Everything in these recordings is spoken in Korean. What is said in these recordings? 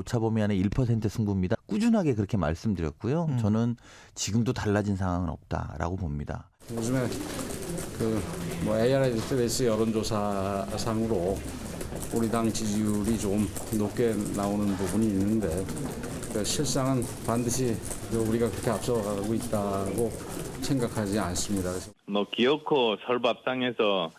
오차범위 안에 1% 승부입니다. 꾸준하게 그렇게 말씀드렸고요. 저는 지금도 달라진 상황은 없다라고 봅니다. 요즘에 ARS 여론조사상으로 우리 당 지지율이 좀 높게 나오는 부분이 있는데 실상은 반드시 우리가 그렇게 앞서가고 있다고 생각하지 않습니다. 그래서 기어코 설밥상에서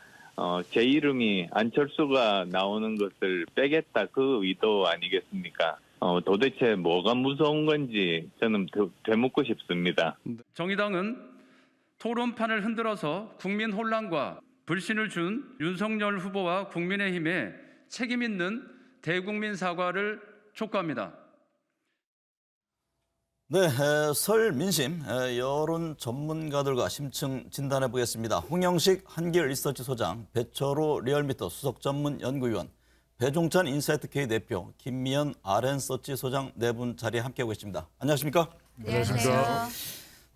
제 이름이 안철수가 나오는 것을 빼겠다 그 의도 아니겠습니까? 도대체 뭐가 무서운 건지 저는 되묻고 싶습니다. 정의당은 토론판을 흔들어서 국민 혼란과 불신을 준 윤석열 후보와 국민의힘에 책임 있는 대국민 사과를 촉구합니다. 네, 설 민심 여론 전문가들과 심층 진단해 보겠습니다. 홍영식 한길 리서치 소장, 배철호 리얼미터 수석 전문 연구위원, 배종찬 인사이트K 대표, 김미연 RN서치 소장 네 분 자리에 함께하고 있습니다. 안녕하십니까? 안녕하십니까?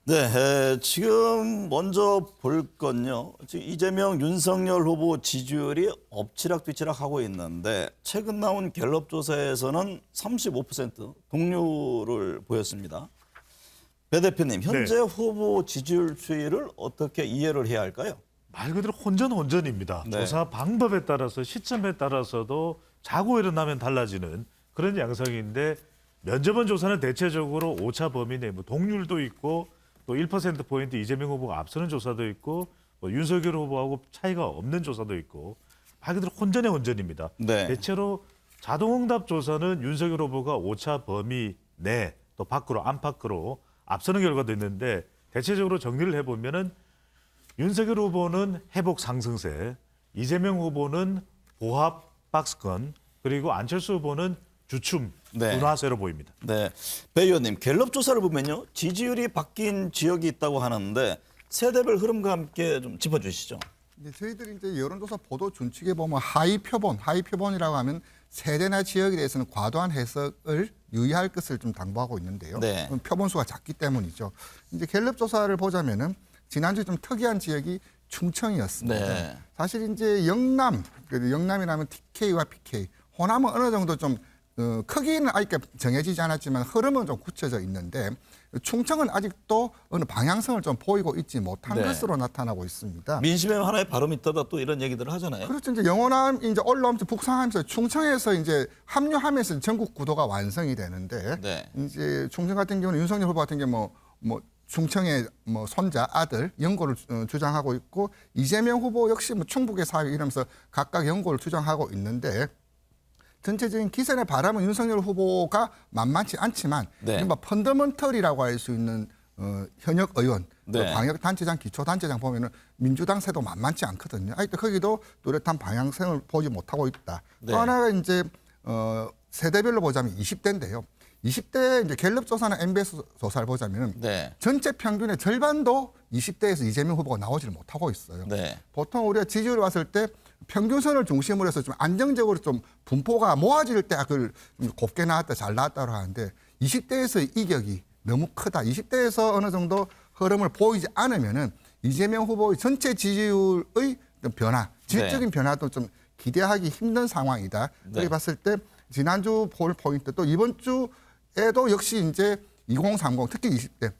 네, 지금 먼저 볼 건요. 지금 이재명, 윤석열 후보 지지율이 엎치락뒤치락 하고 있는데 최근 나온 갤럽 조사에서는 35% 동률을 보였습니다. 배 대표님, 현재 후보 지지율 추이를 어떻게 이해를 해야 할까요? 말 그대로 혼전입니다. 네. 조사 방법에 따라서 시점에 따라서도 자고 일어나면 달라지는 그런 양상인데 면접원 조사는 대체적으로 오차 범위 내 동률도 있고 또 1%포인트 이재명 후보가 앞서는 조사도 있고 윤석열 후보하고 차이가 없는 조사도 있고 말 그대로 혼전입니다. 네. 대체로 자동응답 조사는 윤석열 후보가 오차 범위 내 또 밖으로 안팎으로 앞서는 결과도 있는데 대체적으로 정리를 해보면은 윤석열 후보는 회복 상승세, 이재명 후보는 보합 박스권, 그리고 안철수 후보는 주춤 네. 둔화세로 보입니다. 네, 배 의원님, 갤럽 조사를 보면요. 지지율이 바뀐 지역이 있다고 하는데 세대별 흐름과 함께 좀 짚어주시죠. 저희들이 이제 여론조사 보도 준칙에 보면 하위 표본이라고 하면 세대나 지역에 대해서는 과도한 해석을 유의할 것을 좀 당부하고 있는데요. 네. 표본 수가 작기 때문이죠. 이제 갤럽 조사를 보자면은 지난주 좀 특이한 지역이 충청이었습니다. 네. 사실 이제 영남이라면 TK와 PK, 호남은 어느 정도 좀 크기는 아직 정해지지 않았지만 흐름은 좀 굳혀져 있는데 충청은 아직도 어느 방향성을 좀 보이고 있지 못한 네. 것으로 나타나고 있습니다. 민심에 하나의 발음이 있다가 또 이런 얘기들을 하잖아요. 그렇죠. 이제 영호남 이제 올라오면서 북상하면서 충청에서 이제 합류하면서 전국 구도가 완성이 되는데 네. 이제 충청 같은 경우는 윤석열 후보 같은 경우 뭐 충청의 손자 아들 연고를 주장하고 있고 이재명 후보 역시 충북의 사위 이러면서 각각 연고를 주장하고 있는데 전체적인 기선의 바람은 윤석열 후보가 만만치 않지만 네. 이른바 펀더먼털이라고 할 수 있는 현역 의원, 네. 광역단체장, 기초단체장 보면은 민주당 세도 만만치 않거든요. 아직도 거기도 뚜렷한 방향성을 보지 못하고 있다. 네. 또 하나가 이제 세대별로 보자면 20대인데요. 20대 이제 갤럽 조사나 MBS 조사를 보자면 네. 전체 평균의 절반도 20대에서 이재명 후보가 나오지를 못하고 있어요. 네. 보통 우리가 지지율 왔을 때 평균선을 중심으로 해서 좀 안정적으로 좀 분포가 모아질 때 그걸 곱게 나왔다 잘 나왔다고 하는데 20대에서의 이격이 너무 크다. 20대에서 어느 정도 흐름을 보이지 않으면은 이재명 후보의 전체 지지율의 변화, 질적인 변화도 좀 기대하기 힘든 상황이다. 그렇게 네. 봤을 때 지난주 볼 포인트 또 이번 주에도 역시 이제 2030 특히 20대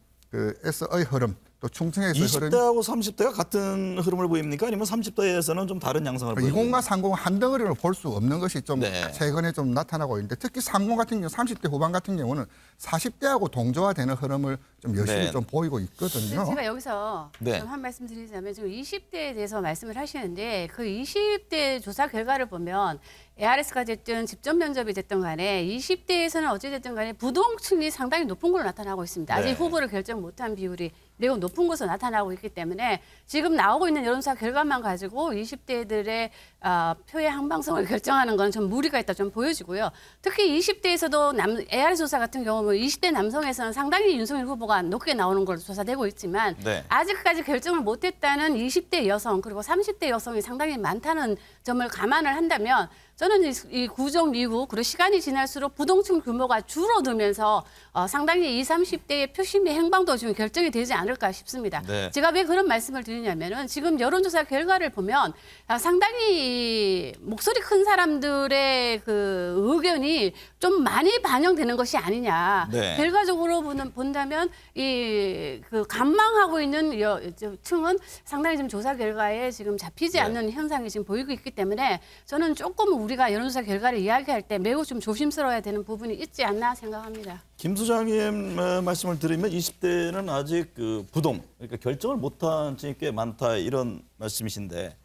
에서의 흐름 또 충청에서의 흐름 20대하고 30대가 같은 흐름을 보입니까? 아니면 30대에서는 좀 다른 양상을 보입니까? 20과 30 한 덩어리로 볼 수 없는 것이 좀 네. 최근에 좀 나타나고 있는데 특히 30 같은 경우 30대 후반 같은 경우는 40대하고 동조화되는 흐름을 좀 여실히 네. 좀 보이고 있거든요. 제가 여기서 네. 좀 한 말씀 드리자면 지금 20대에 대해서 말씀을 하시는데 그 20대 조사 결과를 보면 ARS가 됐든 직접 면접이 됐든 간에 20대에서는 어찌됐든 간에 부동층이 상당히 높은 걸로 나타나고 있습니다. 아직 네. 후보를 결정 못한 비율이 매우 높은 것으로 나타나고 있기 때문에 지금 나오고 있는 여론조사 결과만 가지고 20대들의 표의 항방성을 결정하는 건 좀 무리가 있다 좀 보여지고요. 특히 20대에서도 ARS 조사 같은 경우는 20대 남성에서는 상당히 윤석열 후보가 높게 나오는 걸로 조사되고 있지만 네. 아직까지 결정을 못했다는 20대 여성 그리고 30대 여성이 상당히 많다는 점을 감안을 한다면 저는 이 구정 이후 그리고 시간이 지날수록 부동층 규모가 줄어들면서 상당히 20, 30대의 표심의 행방도 지금 결정이 되지 않을까 싶습니다. 네. 제가 왜 그런 말씀을 드리냐면은 지금 여론조사 결과를 보면 상당히 목소리 큰 사람들의 그 의견이 좀 많이 반영되는 것이 아니냐. 네. 결과적으로 본다면 그 관망하고 있는 층은 상당히 지금 조사 결과에 지금 잡히지 않는 현상이 지금 보이고 있기 때문에 저는 조금 우리가 여론조사 결과를 이야기할 때 매우 좀 조심스러워야 되는 부분이 있지 않나 생각합니다. 김 소장님 말씀을 들으면 20대는 아직 그 부동, 그러니까 결정을 못한 층이 꽤 많다 이런 말씀이신데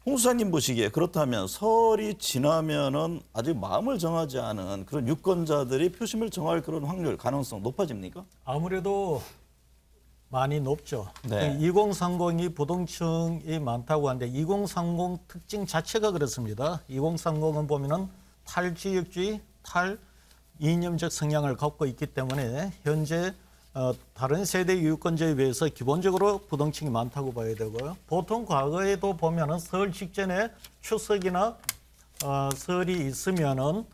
홍 소장님 보시기에 그렇다면 설이 지나면은 아직 마음을 정하지 않은 그런 유권자들이 표심을 정할 그런 확률, 가능성 높아집니까? 아무래도 많이 높죠. 네. 2030이 부동층이 많다고 하는데 2030 특징 자체가 그렇습니다. 2030은 보면은 탈지역주의, 탈이념적 성향을 갖고 있기 때문에 현재 다른 세대 유권자에 비해서 기본적으로 부동층이 많다고 봐야 되고요. 보통 과거에도 보면은 설 직전에 추석이나 설이 있으면은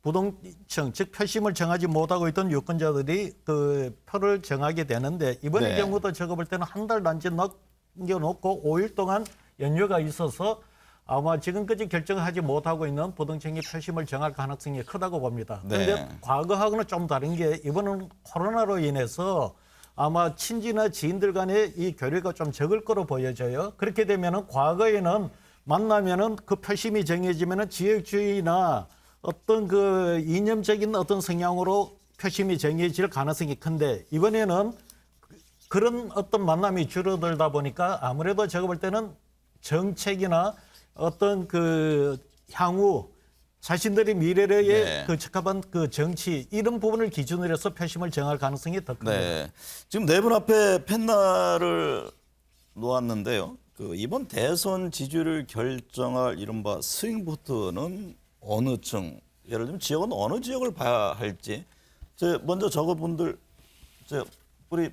부동층, 즉 표심을 정하지 못하고 있던 유권자들이 그 표를 정하게 되는데 이번의 네. 경우도 제가 볼 때는 한 달 남짓 넘겨놓고 5일 동안 연휴가 있어서 아마 지금까지 결정하지 못하고 있는 부동층이 표심을 정할 가능성이 크다고 봅니다. 그런데 네. 과거하고는 좀 다른 게 이번은 코로나로 인해서 아마 친지나 지인들 간의 이 교류가 좀 적을 거로 보여져요. 그렇게 되면은 과거에는 만나면은 그 표심이 정해지면은 지역주의나 어떤 그 이념적인 어떤 성향으로 표심이 정해질 가능성이 큰데 이번에는 그런 어떤 만남이 줄어들다 보니까 아무래도 제가 볼 때는 정책이나 어떤 그 향후 자신들의 미래에 네. 그 적합한 그 정치 이런 부분을 기준으로 해서 표심을 정할 가능성이 더 큽니다. 네. 지금 네 분 앞에 펜날을 놓았는데요. 그 이번 대선 지지율을 결정할 이른바 스윙보트는 어느 층, 예를 들면 지역은 어느 지역을 봐야 할지. 먼저 저분들, 우리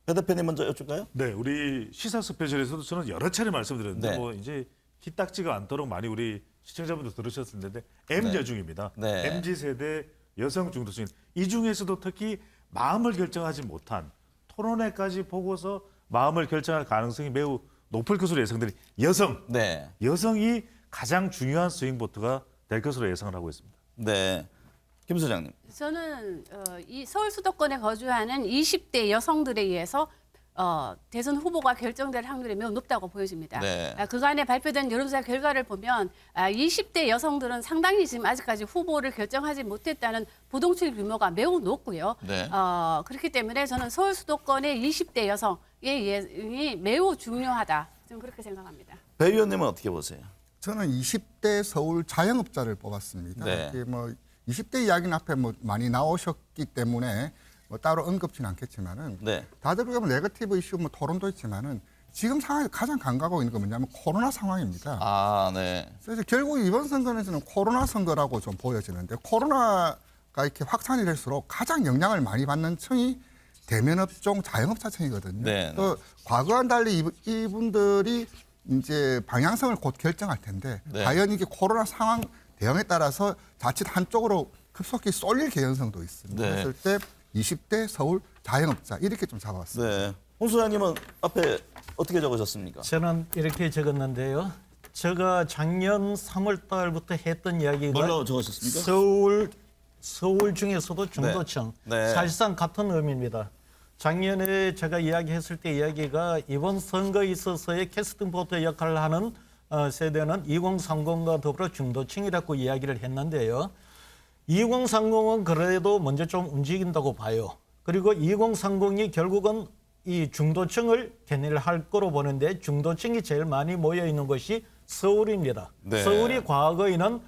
배 대표님 먼저 여쭐까요? 네, 우리 시사 스페셜에서도 저는 여러 차례 말씀드렸는데 네. 뭐 이제 기딱지가 않도록 많이 우리 시청자분들 들으셨을 텐데 M여중입니다. 네. MZ 세대 여성 중도층 이 중에서도 특히 마음을 결정하지 못한 토론회까지 보고서 마음을 결정할 가능성이 매우 높을 것으로 예상되는 네. 여성이 가장 중요한 스윙보트가 될 것으로 예상을 하고 있습니다. 네. 김 소장님. 저는 이 서울 수도권에 거주하는 20대 여성들에 의해서 대선 후보가 결정될 확률이 매우 높다고 보여집니다. 네. 그간에 발표된 여론조사 결과를 보면 20대 여성들은 상당히 지금 아직까지 후보를 결정하지 못했다는 부동층 규모가 매우 높고요. 네. 그렇기 때문에 저는 서울 수도권의 20대 여성의 예능이 매우 중요하다. 저는 그렇게 생각합니다. 배 의원님은 어떻게 보세요? 저는 20대 서울 자영업자를 뽑았습니다. 네. 이게 뭐 20대 이야기는 앞에 뭐 많이 나오셨기 때문에 뭐 따로 언급지는 않겠지만은 네. 다들 보면 네거티브 이슈 뭐 토론도 있지만은 지금 상황에서 가장 간과하고 있는 건 뭐냐면 코로나 상황입니다. 아, 네. 그래서 결국 이번 선거는 코로나 선거라고 좀 보여지는데 코로나가 이렇게 확산이 될수록 가장 영향을 많이 받는 층이 대면업종 자영업자층이거든요. 네. 또 과거와는 달리 이분들이 이제 방향성을 곧 결정할 텐데 네. 과연 이게 코로나 상황 대응에 따라서 자칫 한쪽으로 급속히 쏠릴 개연성도 있습니다. 네. 그랬을 때 20대 서울 자영업자 이렇게 좀 잡아봤습니다. 네. 홍 소장님은 앞에 어떻게 적으셨습니까? 저는 이렇게 적었는데요. 제가 작년 3월 달부터 했던 이야기가 뭘로 적으셨습니까? 서울 중에서도 중도층 네. 네. 사실상 같은 의미입니다. 작년에 제가 이야기했을 때 이야기가 이번 선거에 있어서의 캐스팅 보트 역할을 하는 세대는 2030과 더불어 중도층이라고 이야기를 했는데요. 2030은 그래도 먼저 좀 움직인다고 봐요. 그리고 2030이 결국은 이 중도층을 견인을 할 거로 보는데 중도층이 제일 많이 모여 있는 것이 서울입니다. 네. 서울이 과거에는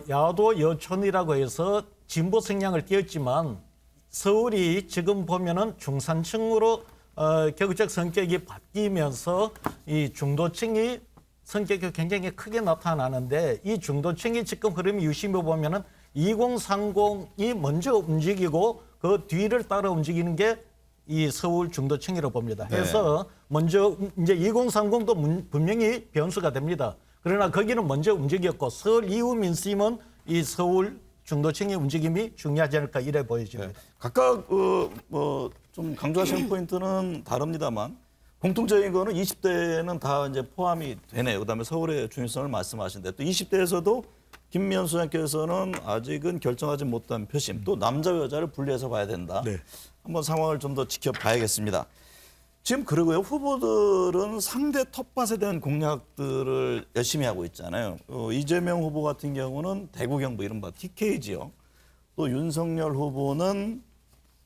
야도 여촌이라고 해서 진보 성향을 띄었지만 서울이 지금 보면은 중산층으로 격적 성격이 바뀌면서 이 중도층이 성격이 굉장히 크게 나타나는데 이 중도층이 지금 흐름이 유심히 보면은 2030이 먼저 움직이고 그 뒤를 따라 움직이는 게 이 서울 중도층이라고 봅니다. 네. 그래서 먼저 이제 2030도 분명히 변수가 됩니다. 그러나 거기는 먼저 움직였고 서울 이후 민심은 이 서울 중도층의 움직임이 중요하지 않을까 이래 보여집니다. 네. 각각 뭐 좀 강조하시는 포인트는 다릅니다만 공통적인 거는 20대는 다 이제 포함이 되네요. 그다음에 서울의 중요성을 말씀하신데 또 20대에서도 김미연 소장께서는 아직은 결정하지 못한 표심, 또 남자 여자를 분리해서 봐야 된다. 네. 한번 상황을 좀 더 지켜봐야겠습니다. 지금 그러고요. 후보들은 상대 텃밭에 대한 공약들을 열심히 하고 있잖아요. 이재명 후보 같은 경우는 대구 경북 이른바 TK지역, 또 윤석열 후보는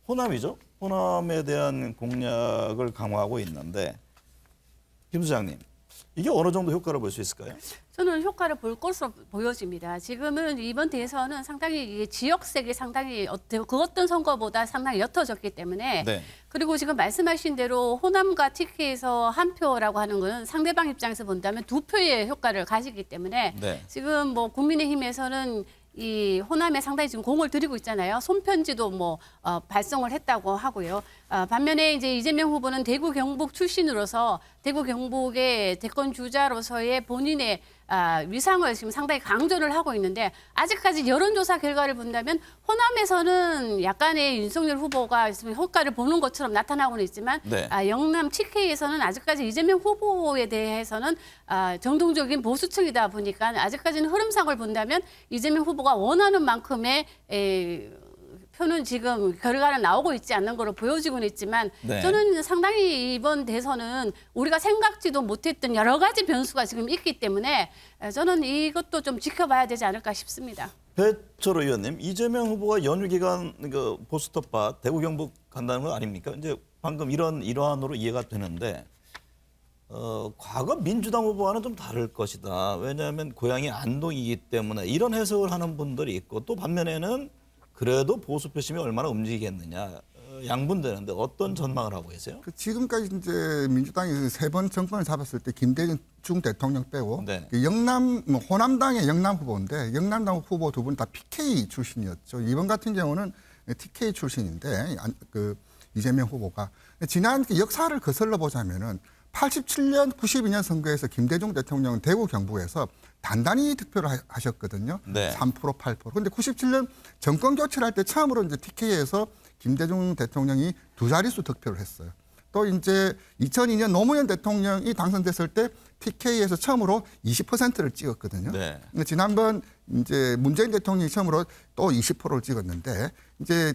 호남이죠. 호남에 대한 공약을 강화하고 있는데 김 소장님, 이게 어느 정도 효과를 볼 수 있을까요? 저는 효과를 볼 것으로 보여집니다. 지금은 이번 대선은 상당히 이게 지역색이 상당히 그 어떤 선거보다 상당히 옅어졌기 때문에 네. 그리고 지금 말씀하신 대로 호남과 TK에서 한 표라고 하는 것은 상대방 입장에서 본다면 2표의 효과를 가지기 때문에 네. 지금 뭐 국민의힘에서는 이 호남에 상당히 지금 공을 들이고 있잖아요. 손편지도 뭐 발송을 했다고 하고요. 반면에 이제 이재명 후보는 대구 경북 출신으로서 대구 경북의 대권 주자로서의 본인의 위상을 지금 상당히 강조를 하고 있는데 아직까지 여론조사 결과를 본다면 호남에서는 약간의 윤석열 후보가 지금 효과를 보는 것처럼 나타나고는 있지만 네. 영남 TK에서는 아직까지 이재명 후보에 대해서는 정통적인 보수층이다 보니까 아직까지는 흐름상을 본다면 이재명 후보가 원하는 만큼의 표는 지금 결과는 나오고 있지 않는 걸로 보여지고는 있지만 네. 저는 상당히 이번 대선은 우리가 생각지도 못했던 여러 가지 변수가 지금 있기 때문에 저는 이것도 좀 지켜봐야 되지 않을까 싶습니다. 배철호 의원님, 이재명 후보가 연휴 기간 그 보수 텃밭 대구 경북 간다는 거 아닙니까? 이제 방금 이런 일환으로 이해가 되는데 과거 민주당 후보와는 좀 다를 것이다. 왜냐하면 고향이 안동이기 때문에 이런 해석을 하는 분들이 있고 또 반면에는 그래도 보수 표심이 얼마나 움직이겠느냐 양분되는데 어떤 전망을 하고 계세요? 지금까지 이제 민주당이 3번 정권을 잡았을 때 김대중 대통령 빼고 네. 호남당의 영남 후보인데 영남당 후보 2분 다 PK 출신이었죠. 이번 같은 경우는 TK 출신인데 그 이재명 후보가 지난 역사를 거슬러 보자면은 87년, 92년 선거에서 김대중 대통령은 대구 경북에서 단단히 득표를 하셨거든요. 네. 3%, 8%. 그런데 97년 정권 교체를 할 때 처음으로 이제 TK에서 김대중 대통령이 2자릿수 득표를 했어요. 또 이제 2002년 노무현 대통령이 당선됐을 때 TK에서 처음으로 20%를 찍었거든요. 네. 근데 지난번 이제 문재인 대통령이 처음으로 또 20%를 찍었는데 이제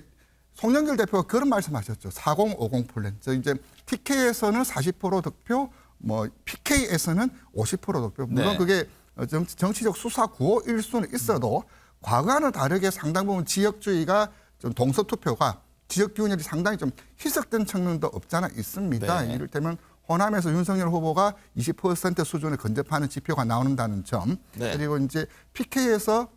송영길 대표가 그런 말씀하셨죠. 4050 플랜. 저 이제 TK에서는 40% 득표, 뭐 PK에서는 50% 득표. 물론 네. 그게 정치적 수사 구호 1수는 있어도 과거와는 다르게 상당 부분 지역주의가 좀 동서 투표가 지역 균열이 상당히 좀 희석된 측면도 없잖아 있습니다. 네. 이를테면 호남에서 윤석열 후보가 20% 수준을 근접하는 지표가 나온다는 점. 네. 그리고 이제 PK에서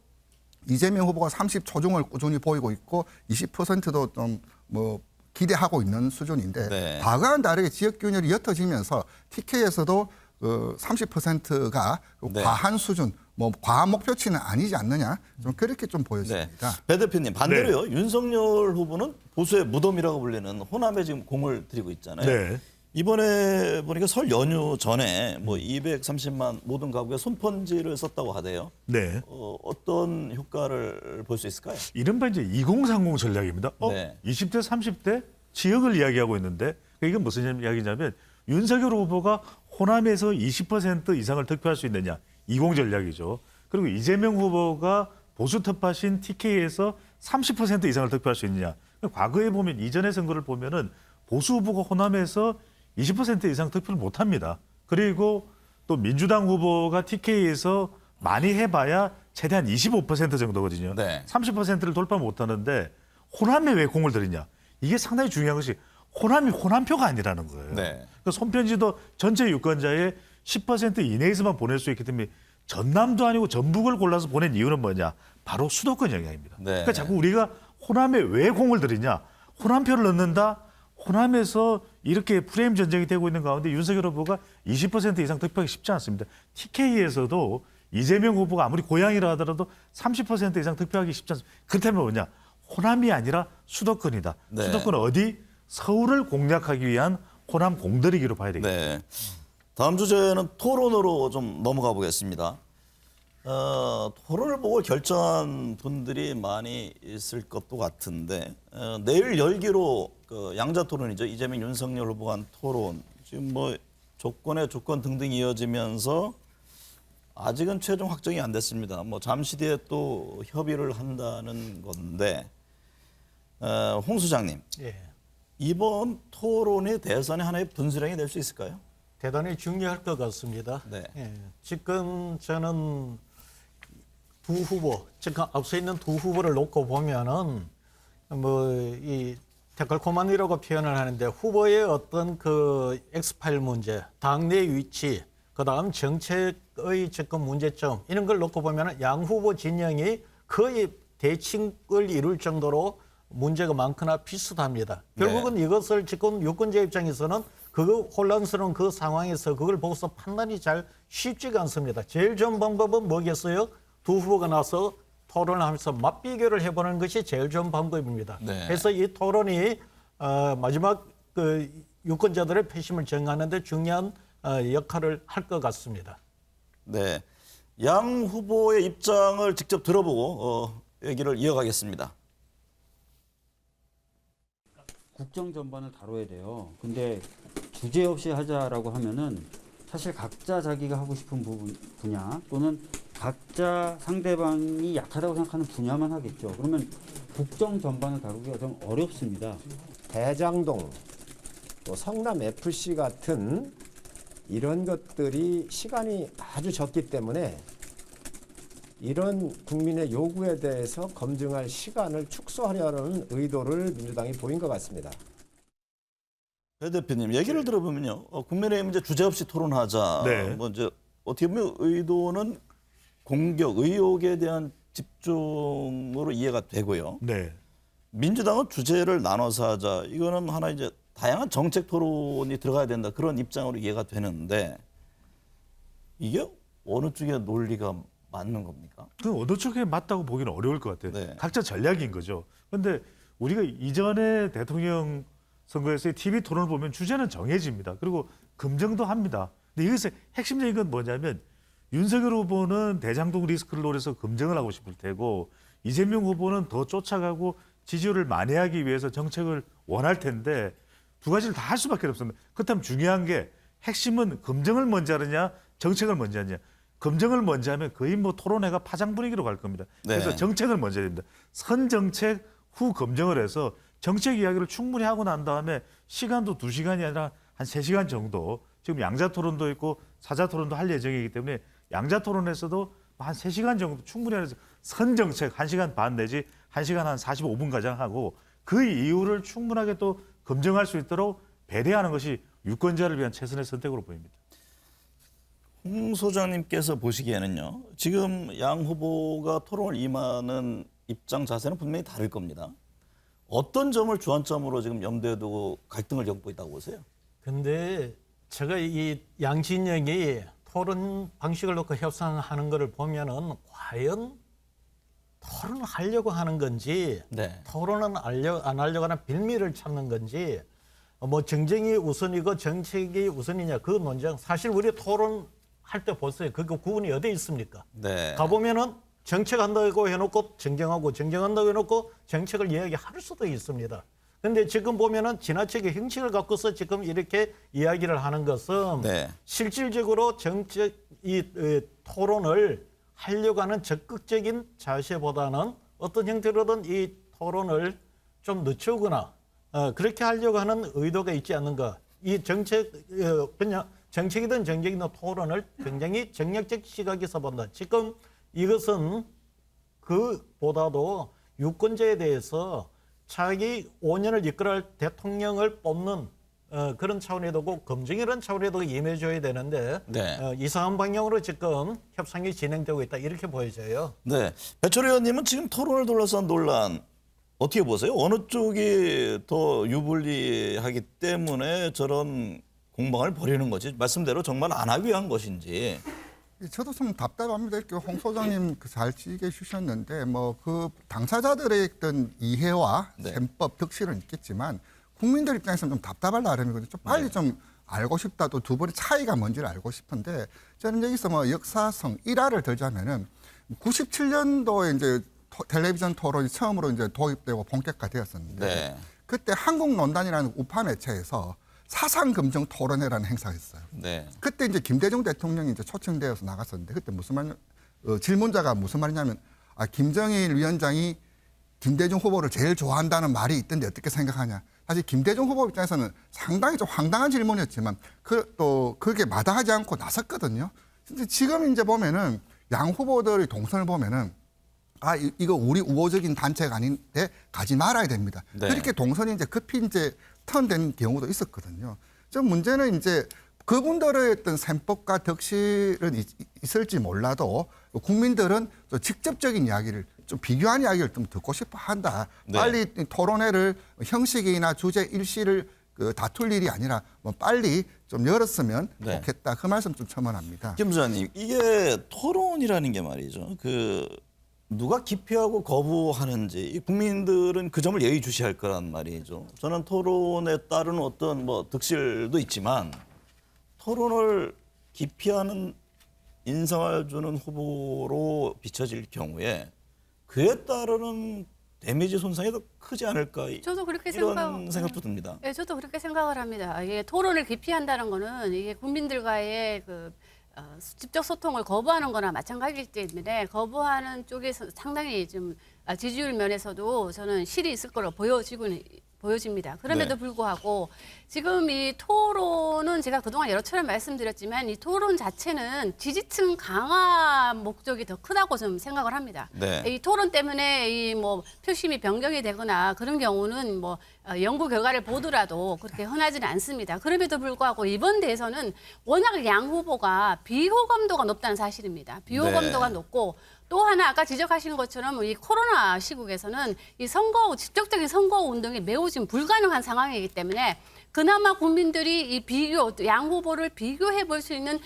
이재명 후보가 30 초중을 꾸준히 보이고 있고 20%도 좀 뭐 기대하고 있는 수준인데 네. 과거와는 다르게 지역 균열이 옅어지면서 TK에서도 30%가 네. 과한 수준, 뭐 과한 목표치는 아니지 않느냐, 좀 그렇게 좀 보여집니다. 네. 배 대표님 반대로요. 윤석열 후보는 보수의 무덤이라고 불리는 호남에 지금 공을 들이고 있잖아요. 네. 이번에 보니까 설 연휴 전에 뭐 230만 모든 가구에 손편지를 썼다고 하대요. 네. 어떤 효과를 볼 수 있을까요? 이른바 이제 2030 전략입니다. 네. 20대, 30대 지역을 이야기하고 있는데 이게 무슨 이야기냐면 윤석열 후보가 호남에서 20% 이상을 득표할 수 있느냐. 20 전략이죠. 그리고 이재명 후보가 보수 텃밭인 TK에서 30% 이상을 득표할 수 있느냐. 과거에 보면 이전의 선거를 보면은 보수 후보가 호남에서 20% 이상 득표를 못합니다. 그리고 또 민주당 후보가 TK에서 많이 해봐야 최대한 25% 정도거든요. 네. 30%를 돌파 못하는데 호남에 왜 공을 들이냐. 이게 상당히 중요한 것이 호남이 호남표가 아니라는 거예요. 네. 그러니까 손편지도 전체 유권자의 10% 이내에서만 보낼 수 있기 때문에 전남도 아니고 전북을 골라서 보낸 이유는 뭐냐. 바로 수도권 영향입니다. 네. 그러니까 자꾸 우리가 호남에 왜 공을 들이냐. 호남표를 넣는다. 호남에서 이렇게 프레임 전쟁이 되고 있는 가운데 윤석열 후보가 20% 이상 득표하기 쉽지 않습니다. TK에서도 이재명 후보가 아무리 고향이라 하더라도 30% 이상 득표하기 쉽지 않습니다. 그렇다면 뭐냐? 호남이 아니라 수도권이다. 네. 수도권 어디? 서울을 공략하기 위한 호남 공들이기로 봐야 되겠습니다. 네. 다음 주제는 토론으로 좀 넘어가 보겠습니다. 토론을 보고 결정한 분들이 많이 있을 것도 같은데 내일 열기로 그 양자 토론이죠. 이재명 윤석열 후보 간 토론 지금 뭐 조건에 조건 등등 이어지면서 아직은 최종 확정이 안 됐습니다. 뭐 잠시 뒤에 또 협의를 한다는 건데 홍 소장님 예. 이번 토론이 대선의 하나의 분수령이 될 수 있을까요? 대단히 중요할 것 같습니다. 네. 예. 지금 저는 두 후보, 지금 앞서 있는 두 후보를 놓고 보면은 뭐 이 데칼코마니라고 표현을 하는데 후보의 어떤 그 엑스파일 문제, 당내 위치, 그다음 정책의 접근 문제점 이런 걸 놓고 보면은 양 후보 진영이 거의 대칭을 이룰 정도로 문제가 많거나 비슷합니다. 결국은 이것을 지금 유권자 입장에서는 그 혼란스러운 그 상황에서 그걸 보고서 판단이 잘 쉽지가 않습니다. 제일 좋은 방법은 뭐겠어요? 두 후보가 나서 토론을 하면서 맞비교를 해보는 것이 제일 좋은 방법입니다. 네. 그래서 이 토론이 마지막 그 유권자들의 표심을 정하는 데 중요한 역할을 할 것 같습니다. 네, 양 후보의 입장을 직접 들어보고 얘기를 이어가겠습니다. 국정 전반을 다뤄야 돼요. 근데 주제 없이 하자라고 하면은 사실 각자 자기가 하고 싶은 분야 또는 각자 상대방이 약하다고 생각하는 분야만 하겠죠. 그러면 국정 전반을 다루기가 좀 어렵습니다. 대장동, 또 성남 FC 같은 이런 것들이 시간이 아주 적기 때문에 이런 국민의 요구에 대해서 검증할 시간을 축소하려는 의도를 민주당이 보인 것 같습니다. 배 대표님 얘기를 들어보면요, 국민의힘 이제 주제 없이 토론하자. 네. 뭐 이제 어떻게 보면 의도는 공격, 의혹에 대한 집중으로 이해가 되고요. 네. 민주당은 주제를 나눠서 하자. 이거는 하나 이제 다양한 정책 토론이 들어가야 된다. 그런 입장으로 이해가 되는데 이게 어느 쪽의 논리가 맞는 겁니까? 그 어느 쪽에 맞다고 보기는 어려울 것 같아요. 네. 각자 전략인 거죠. 그런데 우리가 이전에 대통령 선거에서의 TV 토론을 보면 주제는 정해집니다. 그리고 검증도 합니다. 근데 여기서 핵심적인 건 뭐냐면 윤석열 후보는 대장동 리스크를 노려서 검증을 하고 싶을 테고 이재명 후보는 더 쫓아가고 지지율을 만회하기 위해서 정책을 원할 텐데 두 가지를 다 할 수밖에 없습니다. 그렇다면 중요한 게 핵심은 검증을 먼저 하느냐 정책을 먼저 하느냐. 검증을 먼저 하면 거의 뭐 토론회가 파장 분위기로 갈 겁니다. 그래서 네. 정책을 먼저 해야 됩니다. 선정책 후 검증을 해서 정책 이야기를 충분히 하고 난 다음에 시간도 2시간이 아니라 한 3시간 정도 지금 양자 토론도 있고 사자 토론도 할 예정이기 때문에 양자 토론에서도 한 3시간 정도 충분히 해서 선정책 1시간 반 내지 1시간 한 45분 가량 하고 그 이유를 충분하게 또 검증할 수 있도록 배려하는 것이 유권자를 위한 최선의 선택으로 보입니다. 홍 소장님께서 보시기에는요, 지금 양 후보가 토론을 임하는 입장 자세는 분명히 다를 겁니다. 어떤 점을 주안점으로 지금 염두에 두고 갈등을 겪고 있다고 보세요? 근데 제가 이 양진영이 토론 방식을 놓고 협상하는 것을 보면은 과연 토론을 하려고 하는 건지 네. 토론은 안 하려고 하는 빌미를 찾는 건지 뭐 정쟁이 우선이고 정책이 우선이냐 그 논쟁 사실 우리 토론할 때 보세요. 그 구분이 어디에 있습니까? 네. 가보면은 정책한다고 해놓고 정쟁하고 정쟁한다고 해놓고 정책을 이야기할 수도 있습니다. 그런데 지금 보면은 지나치게 형식을 갖고서 지금 이렇게 이야기를 하는 것은 네. 실질적으로 정책 토론을 하려고 하는 적극적인 자세보다는 어떤 형태로든 이 토론을 좀 늦추거나 그렇게 하려고 하는 의도가 있지 않는가. 이 정책 그냥 정책이든 정쟁이든 토론을 굉장히 정략적 시각에서 본다. 지금 이것은 그보다도 유권자에 대해서 자기 5년을 이끌어갈 대통령을 뽑는 그런 차원에도 검증이라는 차원에도 임해줘야 되는데 네. 이상한 방향으로 지금 협상이 진행되고 있다 이렇게 보여져요. 네. 배철 의원님은 지금 토론을 둘러싼 논란 어떻게 보세요? 어느 쪽이 더 유불리하기 때문에 저런 공방을 벌이는 거지? 말씀대로 정말 안 하기 위한 것인지. 저도 좀 답답합니다. 이렇게 홍 소장님 잘 찌게 주셨는데 뭐 그 당사자들의 어떤 이해와 네. 셈법 득실은 있겠지만 국민들 입장에서는 좀 답답할 나름이거든요. 좀 빨리 좀 알고 싶다. 또 두 분의 차이가 뭔지를 알고 싶은데 저는 여기서 뭐 역사성 일화를 들자면은 97년도에 이제 텔레비전 토론이 처음으로 이제 도입되고 본격화되었었는데 네. 그때 한국논단이라는 우파 매체에서 사상 검증 토론회라는 행사가 있어요. 네. 그때 이제 김대중 대통령이 이제 초청되어서 나갔었는데 그때 무슨 말 질문자가 무슨 말이냐면 김정일 위원장이 김대중 후보를 제일 좋아한다는 말이 있던데 어떻게 생각하냐. 사실 김대중 후보 입장에서는 상당히 좀 황당한 질문이었지만 또 그게 마다하지 않고 나섰거든요. 근데 지금 이제 보면은 양 후보들의 동선을 보면은 이거 우리 우호적인 단체가 아닌데 가지 말아야 됩니다. 네. 그렇게 동선이 이제 급히 이제 턴된 경우도 있었거든요. 좀 문제는 이제 그분들의 어떤 셈법과 덕실은 있을지 몰라도 국민들은 또 직접적인 이야기를 좀 비교한 이야기를 좀 듣고 싶어 한다. 네. 빨리 토론회를 형식이나 주제 일시를 다툴 일이 아니라 빨리 좀 열었으면 네. 좋겠다. 그 말씀 좀 첨언합니다. 김 부장님, 이게 토론이라는 게 말이죠. 누가 기피하고 거부하는지 이 국민들은 그 점을 예의주시할 거란 말이죠. 저는 토론에 따른 어떤 득실도 있지만 토론을 기피하는 인상을 주는 후보로 비춰질 경우에 그에 따르는 데미지 손상이 더 크지 않을까. 저도 그렇게 이런 생각도 듭니다. 네, 저도 그렇게 생각을 합니다. 이게 토론을 기피한다는 거는 이게 국민들과의 직접 소통을 거부하는 거나 마찬가지이기 때문에 거부하는 쪽에서 상당히 좀 지지율 면에서도 저는 실이 있을 거로 보여집니다. 그럼에도 네. 불구하고 지금 이 토론은 제가 그동안 여러 차례 말씀드렸지만 이 토론 자체는 지지층 강화 목적이 더 크다고 좀 생각을 합니다. 네. 이 토론 때문에 이 표심이 변경이 되거나 그런 경우는 연구 결과를 보더라도 그렇게 흔하지는 않습니다. 그럼에도 불구하고 이번 대선은 워낙 양 후보가 비호감도가 높다는 사실입니다. 비호감도가 네. 높고 또 하나 아까 지적하신 것처럼 이 코로나 시국에서는 이 직접적인 선거 운동이 매우 지금 불가능한 상황이기 때문에 그나마 국민들이 양 후보를 비교해 볼 수 있는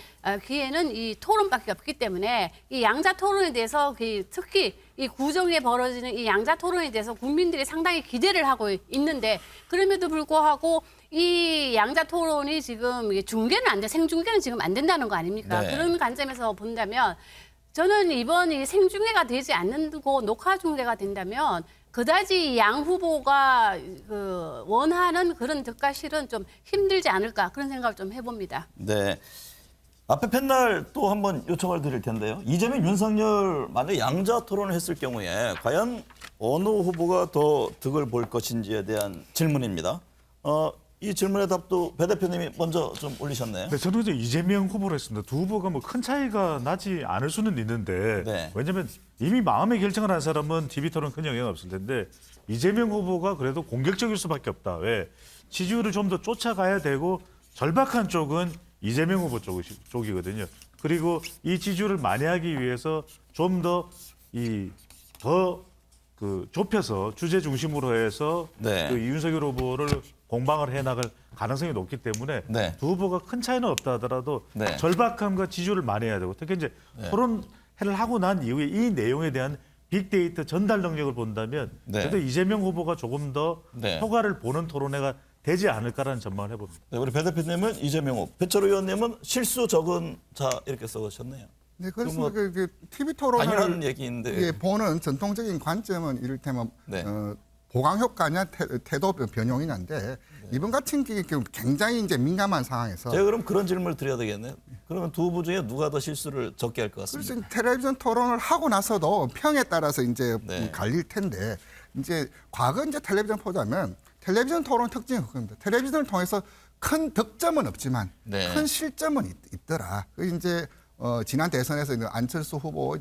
기회는 이 토론밖에 없기 때문에 이 양자 토론에 대해서 특히 이 구정에 벌어지는 이 양자 토론에 대해서 국민들이 상당히 기대를 하고 있는데 그럼에도 불구하고 이 양자 토론이 지금 중계는 안 돼, 생중계는 지금 안 된다는 거 아닙니까? 네. 그런 관점에서 본다면 저는 이번이 생중계가 되지 않고 녹화 중계가 된다면 그다지 양 후보가 원하는 그런 득과 실은 좀 힘들지 않을까 그런 생각을 좀 해봅니다. 네. 앞에 팬날 또 한번 요청을 드릴 텐데요. 이재명, 윤석열 만약 양자 토론을 했을 경우에 과연 어느 후보가 더 득을 볼 것인지에 대한 질문입니다. 이 질문의 답도 배 대표님이 먼저 좀 올리셨네요. 네, 저는 이제 이재명 후보를 했습니다. 두 후보가 큰 차이가 나지 않을 수는 있는데 네. 왜냐하면 이미 마음의 결정을 한 사람은 TV 토론 큰 영향 없을 텐데 이재명 후보가 그래도 공격적일 수밖에 없다. 왜? 지지율을 좀 더 쫓아가야 되고 절박한 쪽은 이재명 후보 쪽이거든요. 그리고 이 지지율을 만회하기 위해서 좀 더 좁혀서 주제 중심으로 해서 네. 윤석열 후보를 공방을 해나갈 가능성이 높기 때문에 네. 두 후보가 큰 차이는 없다 하더라도 네. 절박함과 지지율을 만회해야 되고 특히 이제 토론회를 하고 난 이후에 이 내용에 대한 빅데이터 전달 능력을 본다면 네. 그래도 이재명 후보가 조금 더 네. 효과를 보는 토론회가 되지 않을까라는 전망을 해봅니다. 네, 우리 배 대표님은 이재명 후보, 배철호 의원님은 실수 적은 자 이렇게 써주셨네요. 네, 그렇습니다. TV 토론을 당연한 얘기인데. 보는 전통적인 관점은 이를테면 네. 보강 효과냐 태도 변용이냐인데 이번 같은 경우 굉장히 이제 민감한 상황에서 제가 그럼 그런 질문을 드려야 되겠네요. 그러면 두 후보 중에 누가 더 실수를 적게 할 것 같습니다. 그래서 텔레비전 토론을 하고 나서도 평에 따라서 이제 네. 갈릴 텐데 이제 과거 이제 텔레비전 보자면 텔레비전 토론 특징이 그겁니다. 텔레비전을 통해서 큰 득점은 없지만 네. 큰 실점은 있더라. 그 이제 지난 대선에서 안철수 후보의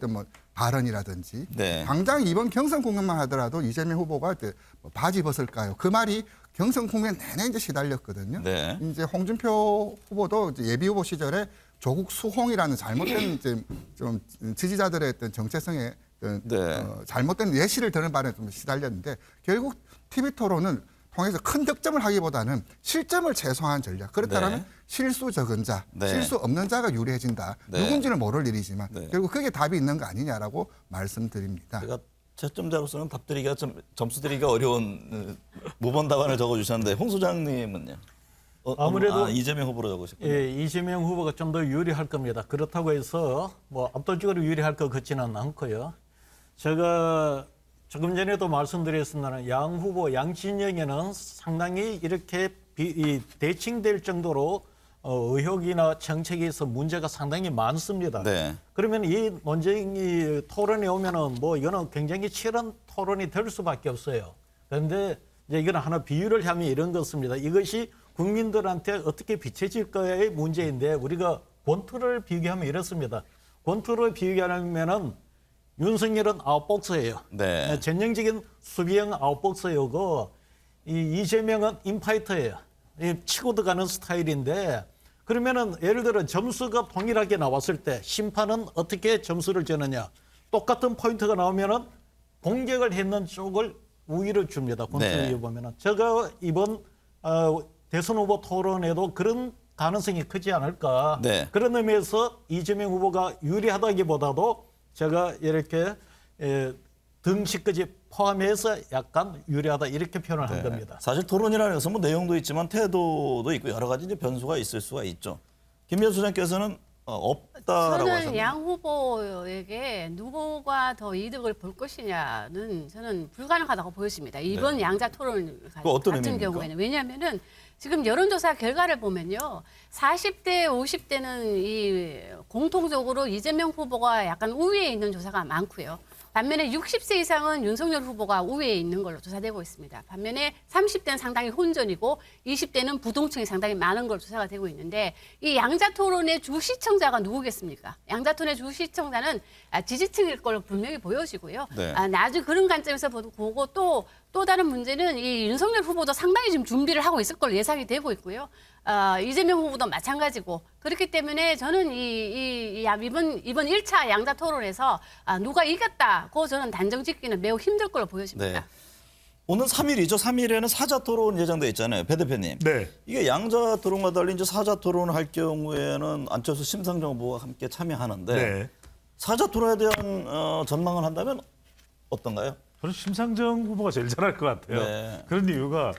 발언이라든지 네. 당장 이번 경선 국면만 하더라도 이재명 후보가 바지 벗을까요? 그 말이 경선 국면 내내 이제 시달렸거든요. 네. 이제 홍준표 후보도 이제 예비 후보 시절에 조국 수홍이라는 잘못된 이제 좀 지지자들의 어떤 정체성에 네. 잘못된 예시를 드는 바람에 좀 시달렸는데 결국 TV 토론은 통해서 큰 득점을 하기보다는 실점을 최소화한 전략. 그렇다면 네. 실수 적은 자, 네. 실수 없는 자가 유리해진다. 네. 누군지는 모를 일이지만 네. 결국 그게 답이 있는 거 아니냐라고 말씀드립니다. 제가 채점자로서는 점수 드리기가 어려운 무번 답안을 적어주셨는데 홍 소장님은요? 아무래도 이재명 후보로 적으셨군요. 예, 이재명 후보가 좀 더 유리할 겁니다. 그렇다고 해서 뭐 압도적으로 유리할 것 같지는 않고요. 제가 조금 전에도 말씀드렸습니다만 양 후보, 양 진영에는 상당히 이렇게 대칭될 정도로 의혹이나 정책에서 문제가 상당히 많습니다. 네. 그러면 이 논쟁이 토론에 오면은 뭐 이거는 굉장히 치열한 토론이 될 수밖에 없어요. 그런데 이제 이거는 하나 비유를 하면 이런 것입니다. 이것이 국민들한테 어떻게 비춰질까의 문제인데 우리가 권투를 비교하면 이렇습니다. 권투를 비교하면은 윤석열은 아웃복서예요. 네. 전형적인 수비형 아웃복서이고 이 이재명은 인파이터예요. 치고 들어가는 스타일인데 그러면은 예를 들어 점수가 동일하게 나왔을 때 심판은 어떻게 점수를 주느냐? 똑같은 포인트가 나오면은 공격을 했는 쪽을 우위를 줍니다. 권투에 보면은 제가 이번 대선 후보 토론에도 그런 가능성이 크지 않을까. 네. 그런 의미에서 이재명 후보가 유리하다기보다도 제가 이렇게 등식까지 포함해서 약간 유리하다 이렇게 표현을 한 겁니다. 사실 토론이라는 것은 뭐 내용도 있지만 태도도 있고 여러 가지 이제 변수가 있을 수가 있죠. 김미연 소장께서는 없다라고 저는 하셨네요. 양 후보에게 누구가 더 이득을 볼 것이냐는 저는 불가능하다고 보여집니다. 이번 양자 토론 어떤 같은 의미입니까? 경우에는. 왜냐하면은 지금 여론조사 결과를 보면요. 40대, 50대는 이 공통적으로 이재명 후보가 약간 우위에 있는 조사가 많고요. 반면에 60세 이상은 윤석열 후보가 우위에 있는 걸로 조사되고 있습니다. 반면에 30대는 상당히 혼전이고 20대는 부동층이 상당히 많은 걸로 조사가 되고 있는데 이 양자 토론의 주 시청자가 누구겠습니까? 양자 토론의 주 시청자는 지지층일 걸로 분명히 보여지고요. 네. 나중에 그런 관점에서 보고 또 다른 문제는 이 윤석열 후보도 상당히 지금 준비를 하고 있을 걸로 예상이 되고 있고요. 이재명 후보도 마찬가지고 그렇기 때문에 저는 이번 1차 양자 토론에서 누가 이겼다고 저는 단정 짓기는 매우 힘들 걸로 보여집니다. 네. 오늘 3일이죠. 3일에는 사자 토론 예정돼 있잖아요. 배 대표님. 네. 이게 양자 토론과 달리 이제 사자 토론을 할 경우에는 안철수 심상정 후보가 함께 참여하는데 네. 사자 토론에 대한 전망을 한다면 어떤가요? 저는 심상정 후보가 제일 잘할 것 같아요. 네. 그런 이유가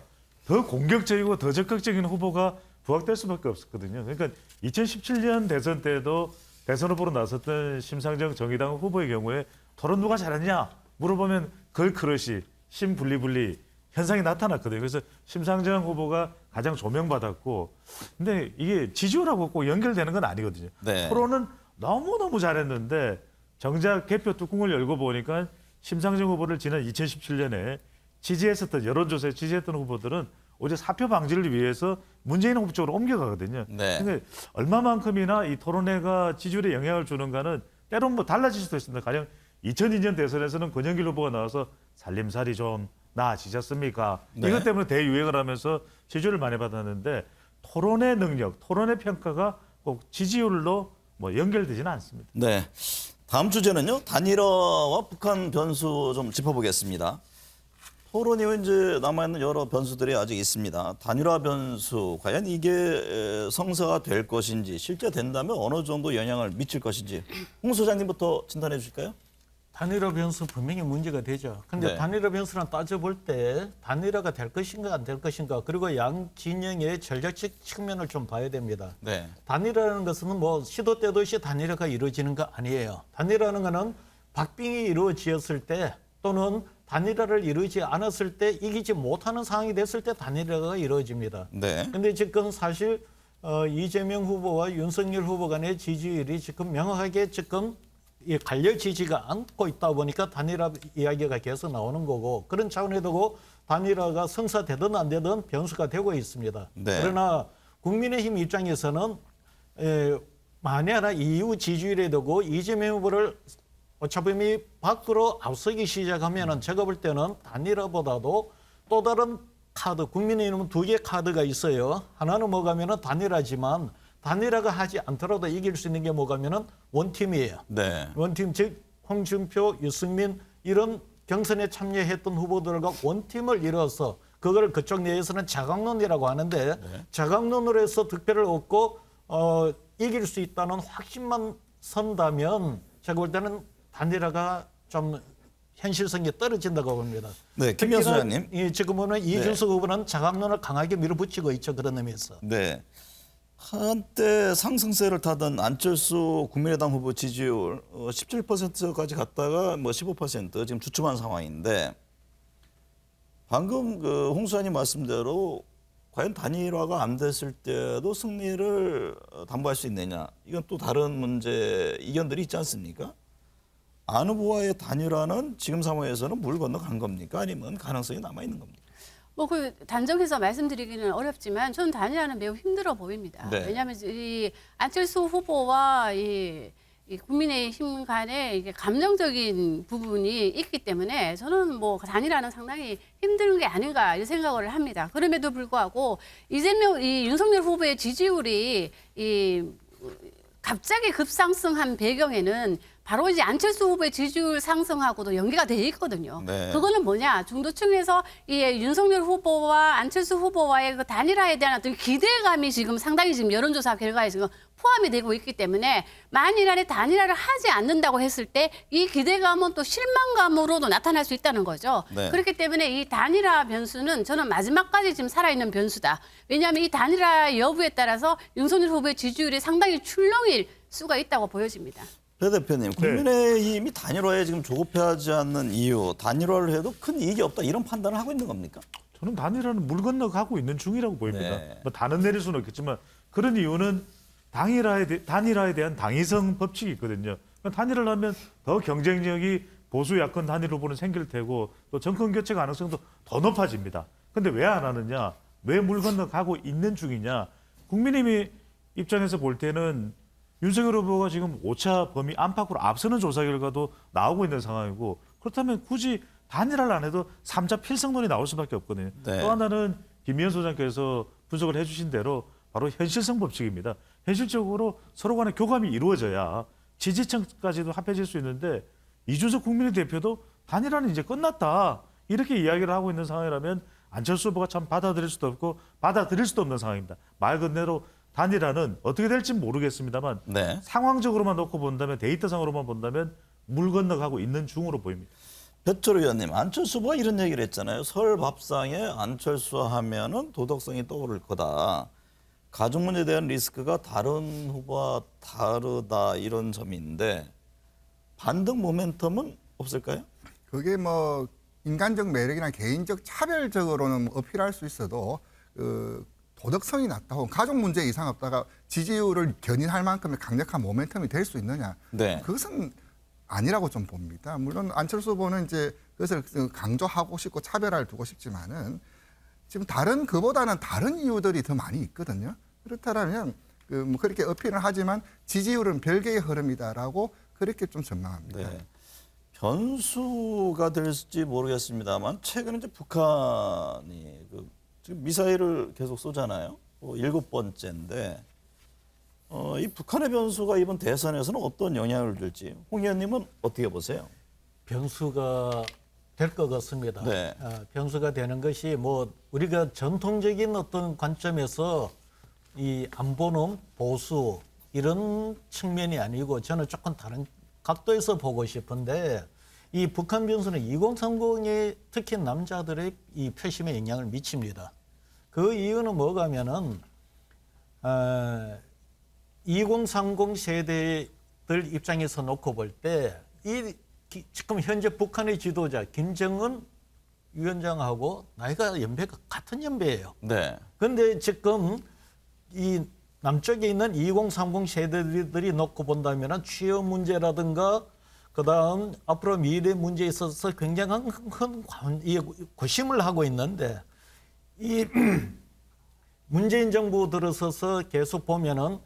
더 공격적이고 더 적극적인 후보가 부각될 수밖에 없었거든요. 그러니까 2017년 대선 때도 대선 후보로 나섰던 심상정 정의당 후보의 경우에 토론 누가 잘했냐 물어보면 걸크러시, 심분리분리 현상이 나타났거든요. 그래서 심상정 후보가 가장 조명받았고 근데 이게 지지율하고 꼭 연결되는 건 아니거든요. 네. 토론은 너무너무 잘했는데 정작 개표 뚜껑을 열고 보니까 심상정 후보를 지난 2017년에 지지했었던 여론조사에 지지했던 후보들은 오히려 사표 방지를 위해서 문재인 후보 쪽으로 옮겨가거든요. 네. 근데 얼마만큼이나 이 토론회가 지지율에 영향을 주는가는 때론 뭐 달라질 수도 있습니다. 가령 2002년 대선에서는 권영길 후보가 나와서 살림살이 좀 나아지셨습니까? 네. 이것 때문에 대유행을 하면서 지지율을 많이 받았는데 토론의 능력, 토론의 평가가 꼭 지지율로 뭐 연결되지는 않습니다. 네. 다음 주제는요. 단일화와 북한 변수 좀 짚어보겠습니다. 토론 이후 이제 남아있는 여러 변수들이 아직 있습니다. 단일화 변수 과연 이게 성사가 될 것인지 실제 된다면 어느 정도 영향을 미칠 것인지 홍 소장님부터 진단해 주실까요? 단일화 변수 분명히 문제가 되죠. 그런데 네. 단일화 변수랑 따져볼 때 단일화가 될 것인가 안 될 것인가 그리고 양 진영의 전략적 측면을 좀 봐야 됩니다. 네. 단일화라는 것은 뭐 시도 때도 없이 단일화가 이루어지는 거 아니에요. 단일화라는 것은 박빙이 이루어지었을 때 또는 단일화를 이루지 않았을 때 이기지 못하는 상황이 됐을 때 단일화가 이루어집니다. 네. 그런데 지금 사실 이재명 후보와 윤석열 후보 간의 지지율이 지금 명확하게 지금 갈려지지가 않고 있다 보니까 단일화 이야기가 계속 나오는 거고 그런 차원에 두고 단일화가 성사되든 안 되든 변수가 되고 있습니다. 네. 그러나 국민의힘 입장에서는 만에 하나 이후 지지율에 두고 이재명 후보를 어차피 밖으로 앞서기 시작하면은 제가 볼 때는 단일화보다도 또 다른 카드, 국민의힘은 두 개의 카드가 있어요. 하나는 뭐가면은 단일화지만 단일화가 하지 않더라도 이길 수 있는 게 뭐가면은 원팀이에요. 네. 원팀 즉 홍준표, 유승민 이런 경선에 참여했던 후보들과 원팀을 이뤄서 그걸 그쪽 내에서는 자강론이라고 하는데 네. 자강론으로 해서 득표를 얻고 이길 수 있다는 확신만 선다면 제가 볼 때는 단일화가 좀 현실성이 떨어진다고 봅니다. 네, 김명수 특히나 의원님. 이 지금 보면 이준석 후보는 자강론을 강하게 밀어붙이고 있죠. 그런 의미에서. 네. 한때 상승세를 타던 안철수 국민의당 후보 지지율 17%까지 갔다가 뭐 15% 지금 주춤한 상황인데 방금 그 홍 수장님 말씀대로 과연 단일화가 안 됐을 때도 승리를 담보할 수 있느냐 이건 또 다른 문제 이견들이 있지 않습니까? 안 후보와의 단일화는 지금 상황에서는 물 건너간 겁니까? 아니면 가능성이 남아 있는 겁니까? 뭐 그 단정해서 말씀드리기는 어렵지만 저는 단일화는 매우 힘들어 보입니다. 네. 왜냐하면 이 안철수 후보와 이 국민의힘 간에 이게 감정적인 부분이 있기 때문에 저는 뭐 단일화는 상당히 힘든 게 아닌가 이 생각을 합니다. 그럼에도 불구하고 이 윤석열 후보의 지지율이 갑자기 급상승한 배경에는 바로 이제 안철수 후보의 지지율 상승하고도 연계가 돼 있거든요. 네. 그거는 뭐냐? 중도층에서 이 윤석열 후보와 안철수 후보와의 그 단일화에 대한 어떤 기대감이 지금 상당히 지금 여론조사 결과에 지금 포함이 되고 있기 때문에 만일에 단일화를 하지 않는다고 했을 때 이 기대감은 또 실망감으로도 나타날 수 있다는 거죠. 네. 그렇기 때문에 이 단일화 변수는 저는 마지막까지 지금 살아있는 변수다. 왜냐하면 이 단일화 여부에 따라서 윤석열 후보의 지지율이 상당히 출렁일 수가 있다고 보여집니다. 배 대표님, 국민의힘이 단일화에 지금 조급해하지 않는 이유, 단일화를 해도 큰 이익이 없다 이런 판단을 하고 있는 겁니까? 저는 단일화는 물 건너가고 있는 중이라고 보입니다. 네. 뭐 단은 내릴 수는 없겠지만 그런 이유는 단일화에 대한 당위성 법칙이 있거든요. 단일화를 하면 더 경쟁력이 보수 야권 단일 후보는 생길 테고 또 정권 교체 가능성도 더 높아집니다. 근데 왜 안 하느냐? 왜 물 건너가고 있는 중이냐? 국민의힘 입장에서 볼 때는 윤석열 후보가 지금 5차 범위 안팎으로 앞서는 조사 결과도 나오고 있는 상황이고 그렇다면 굳이 단일화를 안 해도 3자 필승론이 나올 수밖에 없거든요. 네. 또 하나는 김의원 소장께서 분석을 해주신 대로 바로 현실성 법칙입니다. 현실적으로 서로 간의 교감이 이루어져야 지지층까지도 합해질 수 있는데 이준석 국민의 대표도 단일화는 이제 끝났다 이렇게 이야기를 하고 있는 상황이라면 안철수 후보가 참 받아들일 수도 없고 받아들일 수도 없는 상황입니다. 말 그대로 단일화는 어떻게 될지 모르겠습니다만 네. 상황적으로만 놓고 본다면 데이터상으로만 본다면 물 건너가고 있는 중으로 보입니다. 배철 의원님, 안철수 후보가 이런 얘기를 했잖아요. 설 밥상에 안철수 하면은 도덕성이 떠오를 거다. 가족 문제에 대한 리스크가 다른 후보와 다르다 이런 점인데 반등 모멘텀은 없을까요? 그게 뭐 인간적 매력이나 개인적 차별적으로는 어필할 수 있어도 도덕성이 낮다 혹은 가족 문제 이상 없다가 지지율을 견인할 만큼의 강력한 모멘텀이 될 수 있느냐? 네. 그것은 아니라고 좀 봅니다. 물론 안철수 후보는 이제 그것을 강조하고 싶고 차별화를 두고 싶지만은 지금 그보다는 다른 이유들이 더 많이 있거든요. 그렇다면 뭐 그렇게 어필을 하지만 지지율은 별개의 흐름이다라고 그렇게 좀 전망합니다. 네. 변수가 될지 모르겠습니다만 최근에 이제 북한이 지금 미사일을 계속 쏘잖아요. 7번째인데 이 북한의 변수가 이번 대선에서는 어떤 영향을 줄지 홍 의원님은 어떻게 보세요? 변수가 될 것 같습니다. 네. 변수가 되는 것이 뭐 우리가 전통적인 어떤 관점에서 이 안보는 보수 이런 측면이 아니고 저는 조금 다른 각도에서 보고 싶은데 이 북한 변수는 2030에 특히 남자들의 이 표심에 영향을 미칩니다. 그 이유는 뭐가면은 2030 세대들 입장에서 놓고 볼 때 지금 현재 북한의 지도자 김정은 위원장하고 나이가 연배가 같은 연배예요. 네. 그런데 지금 이 남쪽에 있는 2030 세대들이 놓고 본다면 취업 문제라든가 그다음 앞으로 미래 문제에 있어서 굉장한 큰 고심을 하고 있는데 이 문재인 정부 들어서서 계속 보면은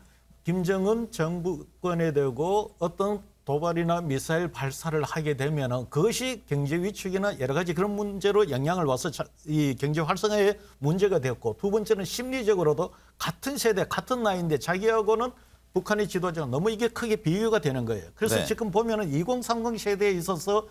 김정은 정부권에 대고 어떤 도발이나 미사일 발사를 하게 되면은 그것이 경제 위축이나 여러 가지 그런 문제로 영향을 와서 이 경제 활성화에 문제가 되었고 두 번째는 심리적으로도 같은 세대, 같은 나이인데 자기하고는 북한의 지도자가 너무 이게 크게 비교가 되는 거예요. 그래서 네. 지금 보면은 2030 세대에 있어서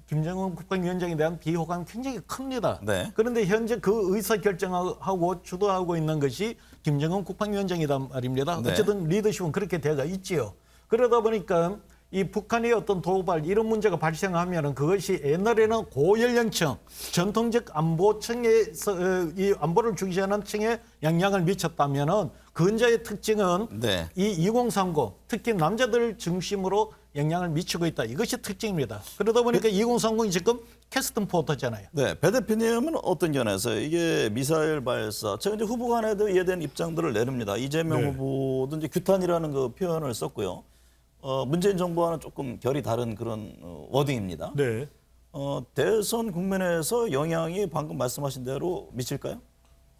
김정은 국방위원장에 대한 비호감이 굉장히 큽니다. 네. 그런데 현재 그 의사 결정하고 주도하고 있는 것이 김정은 국방위원장이란 말입니다. 네. 어쨌든 리더십은 그렇게 되어 있지요. 그러다 보니까 이 북한의 어떤 도발 이런 문제가 발생하면은 그것이 옛날에는 고연령층, 전통적 안보층에서 이 안보를 중시하는 층에 영향을 미쳤다면은 근자의 특징은 네. 이 2030 특히 남자들 중심으로 영향을 미치고 있다. 이것이 특징입니다. 그러다 보니까 2030이 지금 캐스턴 포터잖아요. 네, 배 대표님은 어떤 견해에서 이게 미사일 발사, 제가 이제 후보 간에도 이에 대한 입장들을 내립니다. 이재명 네. 후보도 이제 규탄이라는 그 표현을 썼고요. 문재인 정부와는 조금 결이 다른 그런 워딩입니다. 네. 대선 국면에서 영향이 방금 말씀하신 대로 미칠까요?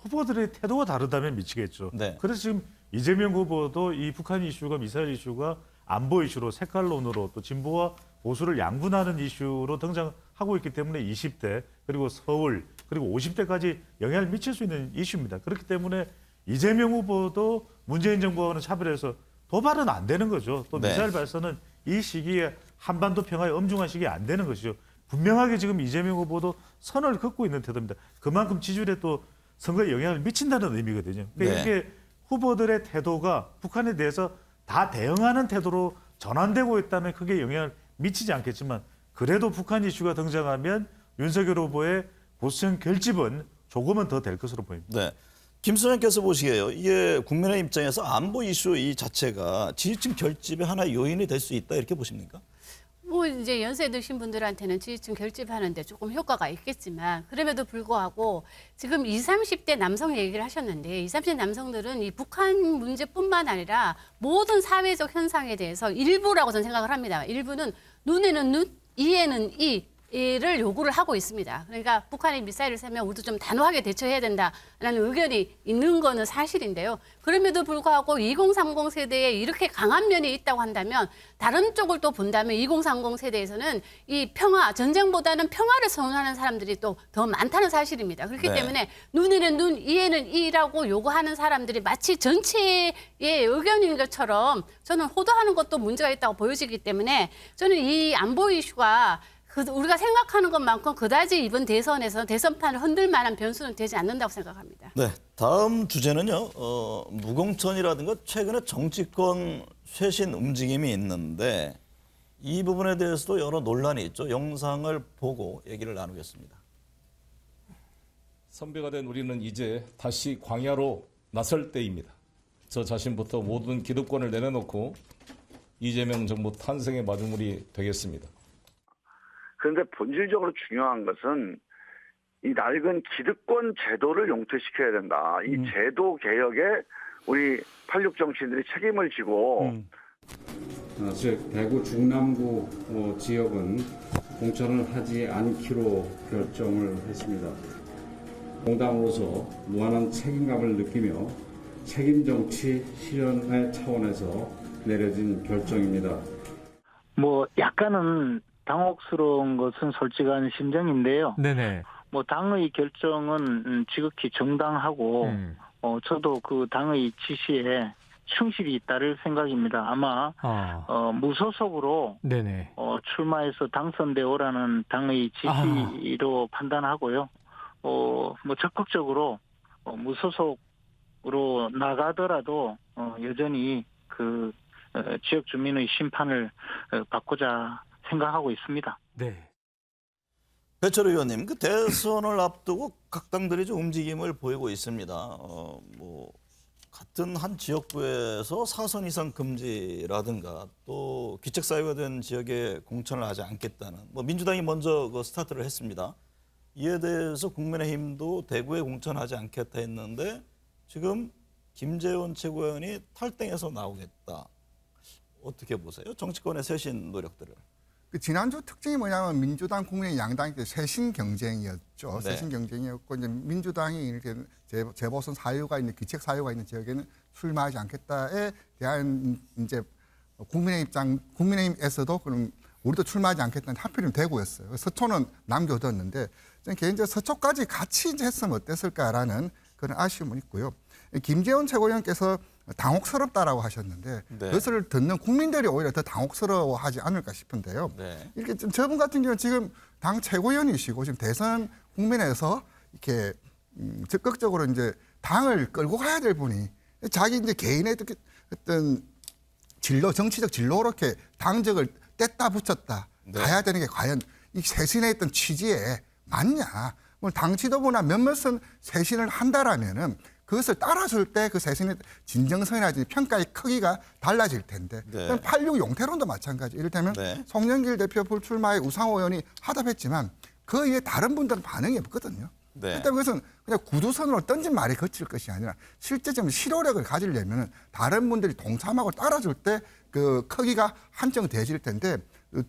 후보들의 태도가 다르다면 미치겠죠. 네. 그래서 지금 이재명 후보도 이 북한 이슈가 미사일 이슈가 안보 이슈로 색깔론으로 또 진보와 보수를 양분하는 이슈로 등장하고 있기 때문에 20대 그리고 서울 그리고 50대까지 영향을 미칠 수 있는 이슈입니다. 그렇기 때문에 이재명 후보도 문재인 정부와는 차별해서 도발은 안 되는 거죠. 또 네. 미사일 발사는 이 시기에 한반도 평화의 엄중한 시기에 안 되는 것이죠. 분명하게 지금 이재명 후보도 선을 긋고 있는 태도입니다. 그만큼 지지율에 또 선거에 영향을 미친다는 의미거든요. 그러니까 네. 이게 후보들의 태도가 북한에 대해서 다 대응하는 태도로 전환되고 있다면 크게 영향을 미치지 않겠지만 그래도 북한 이슈가 등장하면 윤석열 후보의 보수형 결집은 조금은 더 될 것으로 보입니다. 네. 김 소장께서 보시기에요. 이게 국민의 입장에서 안보 이슈 이 자체가 지지층 결집의 하나의 요인이 될 수 있다 이렇게 보십니까? 뭐 이제 연세 드신 분들한테는 지지층 결집하는데 조금 효과가 있겠지만 그럼에도 불구하고 지금 20, 30대 남성 얘기를 하셨는데 20, 30대 남성들은 이 북한 문제뿐만 아니라 모든 사회적 현상에 대해서 일부라고 저는 생각을 합니다. 일부는 눈에는 눈, 이에는 이를 요구를 하고 있습니다. 그러니까 북한이 미사일을 쏘면 우리도 좀 단호하게 대처해야 된다라는 의견이 있는 거는 사실인데요. 그럼에도 불구하고 2030 세대에 이렇게 강한 면이 있다고 한다면 다른 쪽을 또 본다면 2030 세대에서는 이 평화, 전쟁보다는 평화를 선호하는 사람들이 또 더 많다는 사실입니다. 그렇기 네. 때문에 눈에는 눈, 이에는 이라고 요구하는 사람들이 마치 전체의 의견인 것처럼 저는 호도하는 것도 문제가 있다고 보여지기 때문에 저는 이 안보 이슈가 우리가 생각하는 것만큼 그다지 이번 대선에서 대선판을 흔들 만한 변수는 되지 않는다고 생각합니다. 네, 다음 주제는요. 무공천이라든가 최근에 정치권 쇄신 움직임이 있는데 이 부분에 대해서도 여러 논란이 있죠. 영상을 보고 얘기를 나누겠습니다. 선배가 된 우리는 이제 다시 광야로 나설 때입니다. 저 자신부터 모든 기득권을 내려놓고 이재명 정부 탄생의 마중물이 되겠습니다. 그런데 본질적으로 중요한 것은 이 낡은 기득권 제도를 용퇴시켜야 된다. 이 제도 개혁에 우리 86 정치인들이 책임을 지고 즉 대구 중남구 지역은 공천을 하지 않기로 결정을 했습니다. 공당으로서 무한한 책임감을 느끼며 책임 정치 실현의 차원에서 내려진 결정입니다. 뭐 약간은 당혹스러운 것은 솔직한 심정인데요. 네네. 뭐 당의 결정은 지극히 정당하고 저도 그 당의 지시에 충실히 따를 생각입니다. 아마 무소속으로 네네. 출마해서 당선돼 오라는 당의 지시로 판단하고요. 뭐 적극적으로 무소속으로 나가더라도 여전히 그 지역 주민의 심판을 받고자 생각하고 있습니다. 네. 배철 의원님, 그 대선을 앞두고 각 당들이 좀 움직임을 보이고 있습니다. 뭐 같은 한 지역구에서 4선 이상 금지라든가 또 귀책 사유가 된 지역에 공천을 하지 않겠다는. 뭐 민주당이 먼저 그 스타트를 했습니다. 이에 대해서 국민의힘도 대구에 공천하지 않겠다 했는데 지금 김재원 최고위원이 탈당해서 나오겠다. 어떻게 보세요? 정치권의 쇄신 노력들을. 지난주 특징이 뭐냐면 민주당, 국민의 양당이 쇄신 경쟁이었죠. 네. 쇄신 경쟁이었고 이제 민주당이 이렇게 재보선 사유가 있는 귀책 사유가 있는 지역에는 출마하지 않겠다에 대한 이제 국민의힘에서도 그럼 우리도 출마하지 않겠다는 하필이면 대구였어요. 서초는 남겨뒀는데 저는 개인적으로 서초까지 같이 이제 했으면 어땠을까라는 그런 아쉬움은 있고요. 김재원 최고위원께서 당혹스럽다라고 하셨는데 네. 그것을 듣는 국민들이 오히려 더 당혹스러워하지 않을까 싶은데요. 네. 이렇게 좀 저분 같은 경우는 지금 당 최고위원이시고 지금 대선 국면에서 이렇게 적극적으로 이제 당을 끌고 가야 될 분이 자기 이제 개인의 어떤 진로, 정치적 진로로 이렇게 당적을 뗐다 붙였다 가야 되는 게 과연 이 쇄신에 있던 취지에 맞냐? 뭐 당 지도부나 몇몇은 쇄신을 한다라면은 그것을 따라줄 때 그 쇄신의 진정성이라든지 평가의 크기가 달라질 텐데. 네. 86 용태론도 마찬가지. 이를테면 송영길 대표 불출마에 우상호 의원이 하답했지만 그 이외에 다른 분들은 반응이 없거든요. 네. 일단 그것은 그냥 구두선으로 던진 말이 거칠 것이 아니라 실제 좀 실효력을 가지려면 다른 분들이 동참하고 따라줄 때 그 크기가 한정돼질 텐데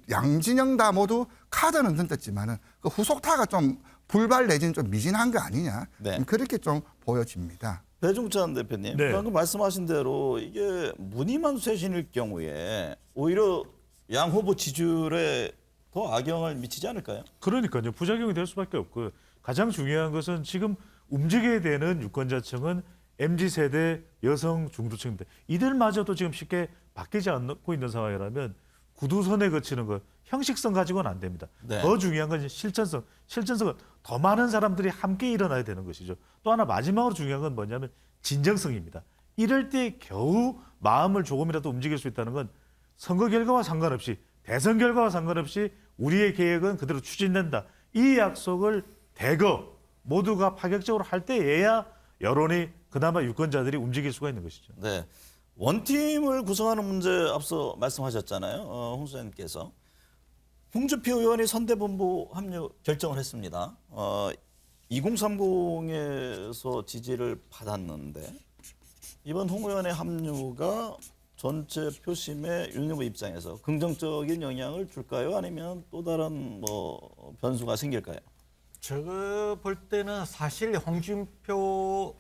양진영 다 모두 카드는 던졌지만은 그 후속타가 좀 불발 내지는 좀 미진한 거 아니냐. 네. 그렇게 좀 보여집니다. 배종찬 대표님, 네. 방금 말씀하신 대로 이게 무늬만 쇄신일 경우에 오히려 양 후보 지지율에 더 악영을 미치지 않을까요? 그러니까요. 부작용이 될 수밖에 없고요. 가장 중요한 것은 지금 움직여야 되는 유권자층은 MZ세대 여성 중도층입니다. 이들마저도 지금 쉽게 바뀌지 않고 있는 상황이라면 구두선에 거치는 것, 형식성 가지고는 안 됩니다. 네. 더 중요한 건 실천성. 실천성은 더 많은 사람들이 함께 일어나야 되는 것이죠. 또 하나 마지막으로 중요한 건 뭐냐면 진정성입니다. 이럴 때 겨우 마음을 조금이라도 움직일 수 있다는 건 선거 결과와 상관없이 대선 결과와 상관없이 우리의 계획은 그대로 추진된다. 이 약속을 대거 모두가 파격적으로 할 때에야 여론이 그나마 유권자들이 움직일 수가 있는 것이죠. 네. 원팀을 구성하는 문제 앞서 말씀하셨잖아요. 홍 소장님께서. 홍준표 의원이 선대본부 합류 결정을 했습니다. 2030에서 지지를 받았는데 이번 홍 의원의 합류가 전체 표심에 윤 후보 입장에서 긍정적인 영향을 줄까요? 아니면 또 다른 뭐 변수가 생길까요? 제가 볼 때는 사실 홍준표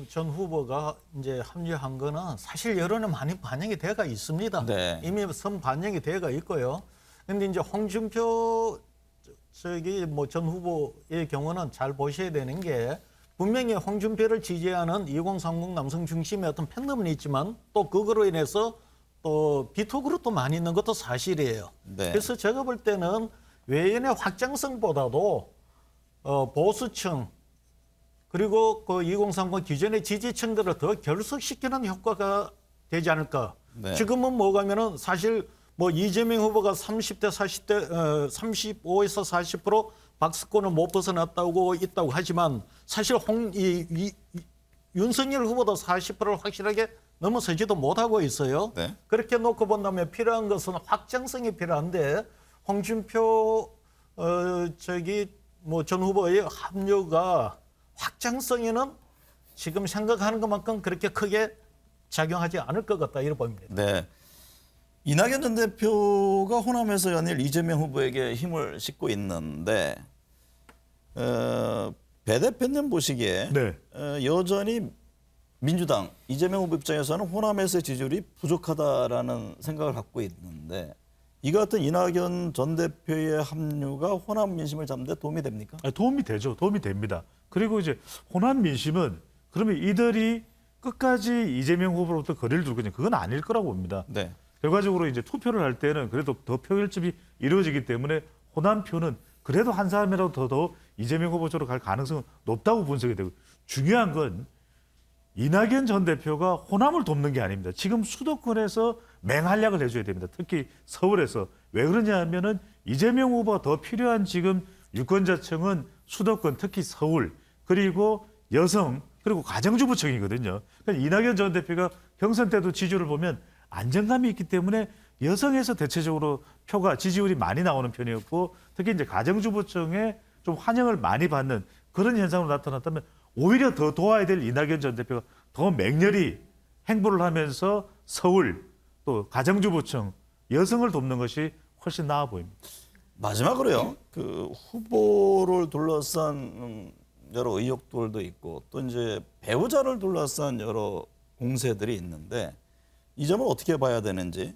전 후보가 이제 합류한 거는 사실 여론에 많이 반영이 되어가 있습니다. 네. 이미 선 반영이 되어가 있고요. 근데 이제 홍준표 전 후보의 경우는 잘 보셔야 되는 게 분명히 홍준표를 지지하는 2030 남성 중심의 어떤 팬덤은 있지만 또 그거로 인해서 또 비토그로 또 많이 있는 것도 사실이에요. 네. 그래서 제가 볼 때는 외연의 확장성보다도 보수층 그리고 그 2030 기존의 지지층들을 더 결속시키는 효과가 되지 않을까. 네. 지금은 뭐가면은 사실 뭐 이재명 후보가 30대 40대 35에서 40% 박스권을 못 벗어났다고 있다고 하지만 사실 윤석열 후보도 40%를 확실하게 넘어서지도 못하고 있어요. 네. 그렇게 놓고 본다면 필요한 것은 확장성이 필요한데 홍준표 전 후보의 합류가 확장성에는 지금 생각하는 것만큼 그렇게 크게 작용하지 않을 것 같다 이렇게 봅니다. 네. 이낙연 전 대표가 호남에서 연일 이재명 후보에게 힘을 싣고 있는데 배 대표님 보시기에 네. 여전히 민주당 이재명 후보 입장에서는 호남에서의 지지율이 부족하다라는 생각을 갖고 있는데 이 같은 이낙연 전 대표의 합류가 호남 민심을 잡는 데 도움이 됩니까? 도움이 되죠. 도움이 됩니다. 그리고 이제 호남 민심은 그러면 이들이 끝까지 이재명 후보로부터 거리를 둘 거냐 그건 아닐 거라고 봅니다. 네. 결과적으로 이제 투표를 할 때는 그래도 더 표결집이 이루어지기 때문에 호남표는 그래도 한 사람이라도 더 이재명 후보 쪽으로 갈 가능성은 높다고 분석이 되고 중요한 건 이낙연 전 대표가 호남을 돕는 게 아닙니다. 지금 수도권에서 맹활약을 해줘야 됩니다. 특히 서울에서. 왜 그러냐 하면은 이재명 후보가 더 필요한 지금 유권자층은 수도권 특히 서울 그리고 여성 그리고 가정주부층이거든요. 그러니까 이낙연 전 대표가 경선 때도 지지율을 보면 안정감이 있기 때문에 여성에서 대체적으로 표가 지지율이 많이 나오는 편이었고 특히 이제 가정주부층에 좀 환영을 많이 받는 그런 현상으로 나타났다면 오히려 더 도와야 될 이낙연 전 대표가 더 맹렬히 행보를 하면서 서울 또 가정주부층 여성을 돕는 것이 훨씬 나아 보입니다. 마지막으로요. 그 후보를 둘러싼 여러 의혹들도 있고 또 이제 배우자를 둘러싼 여러 공세들이 있는데 이 점을 어떻게 봐야 되는지.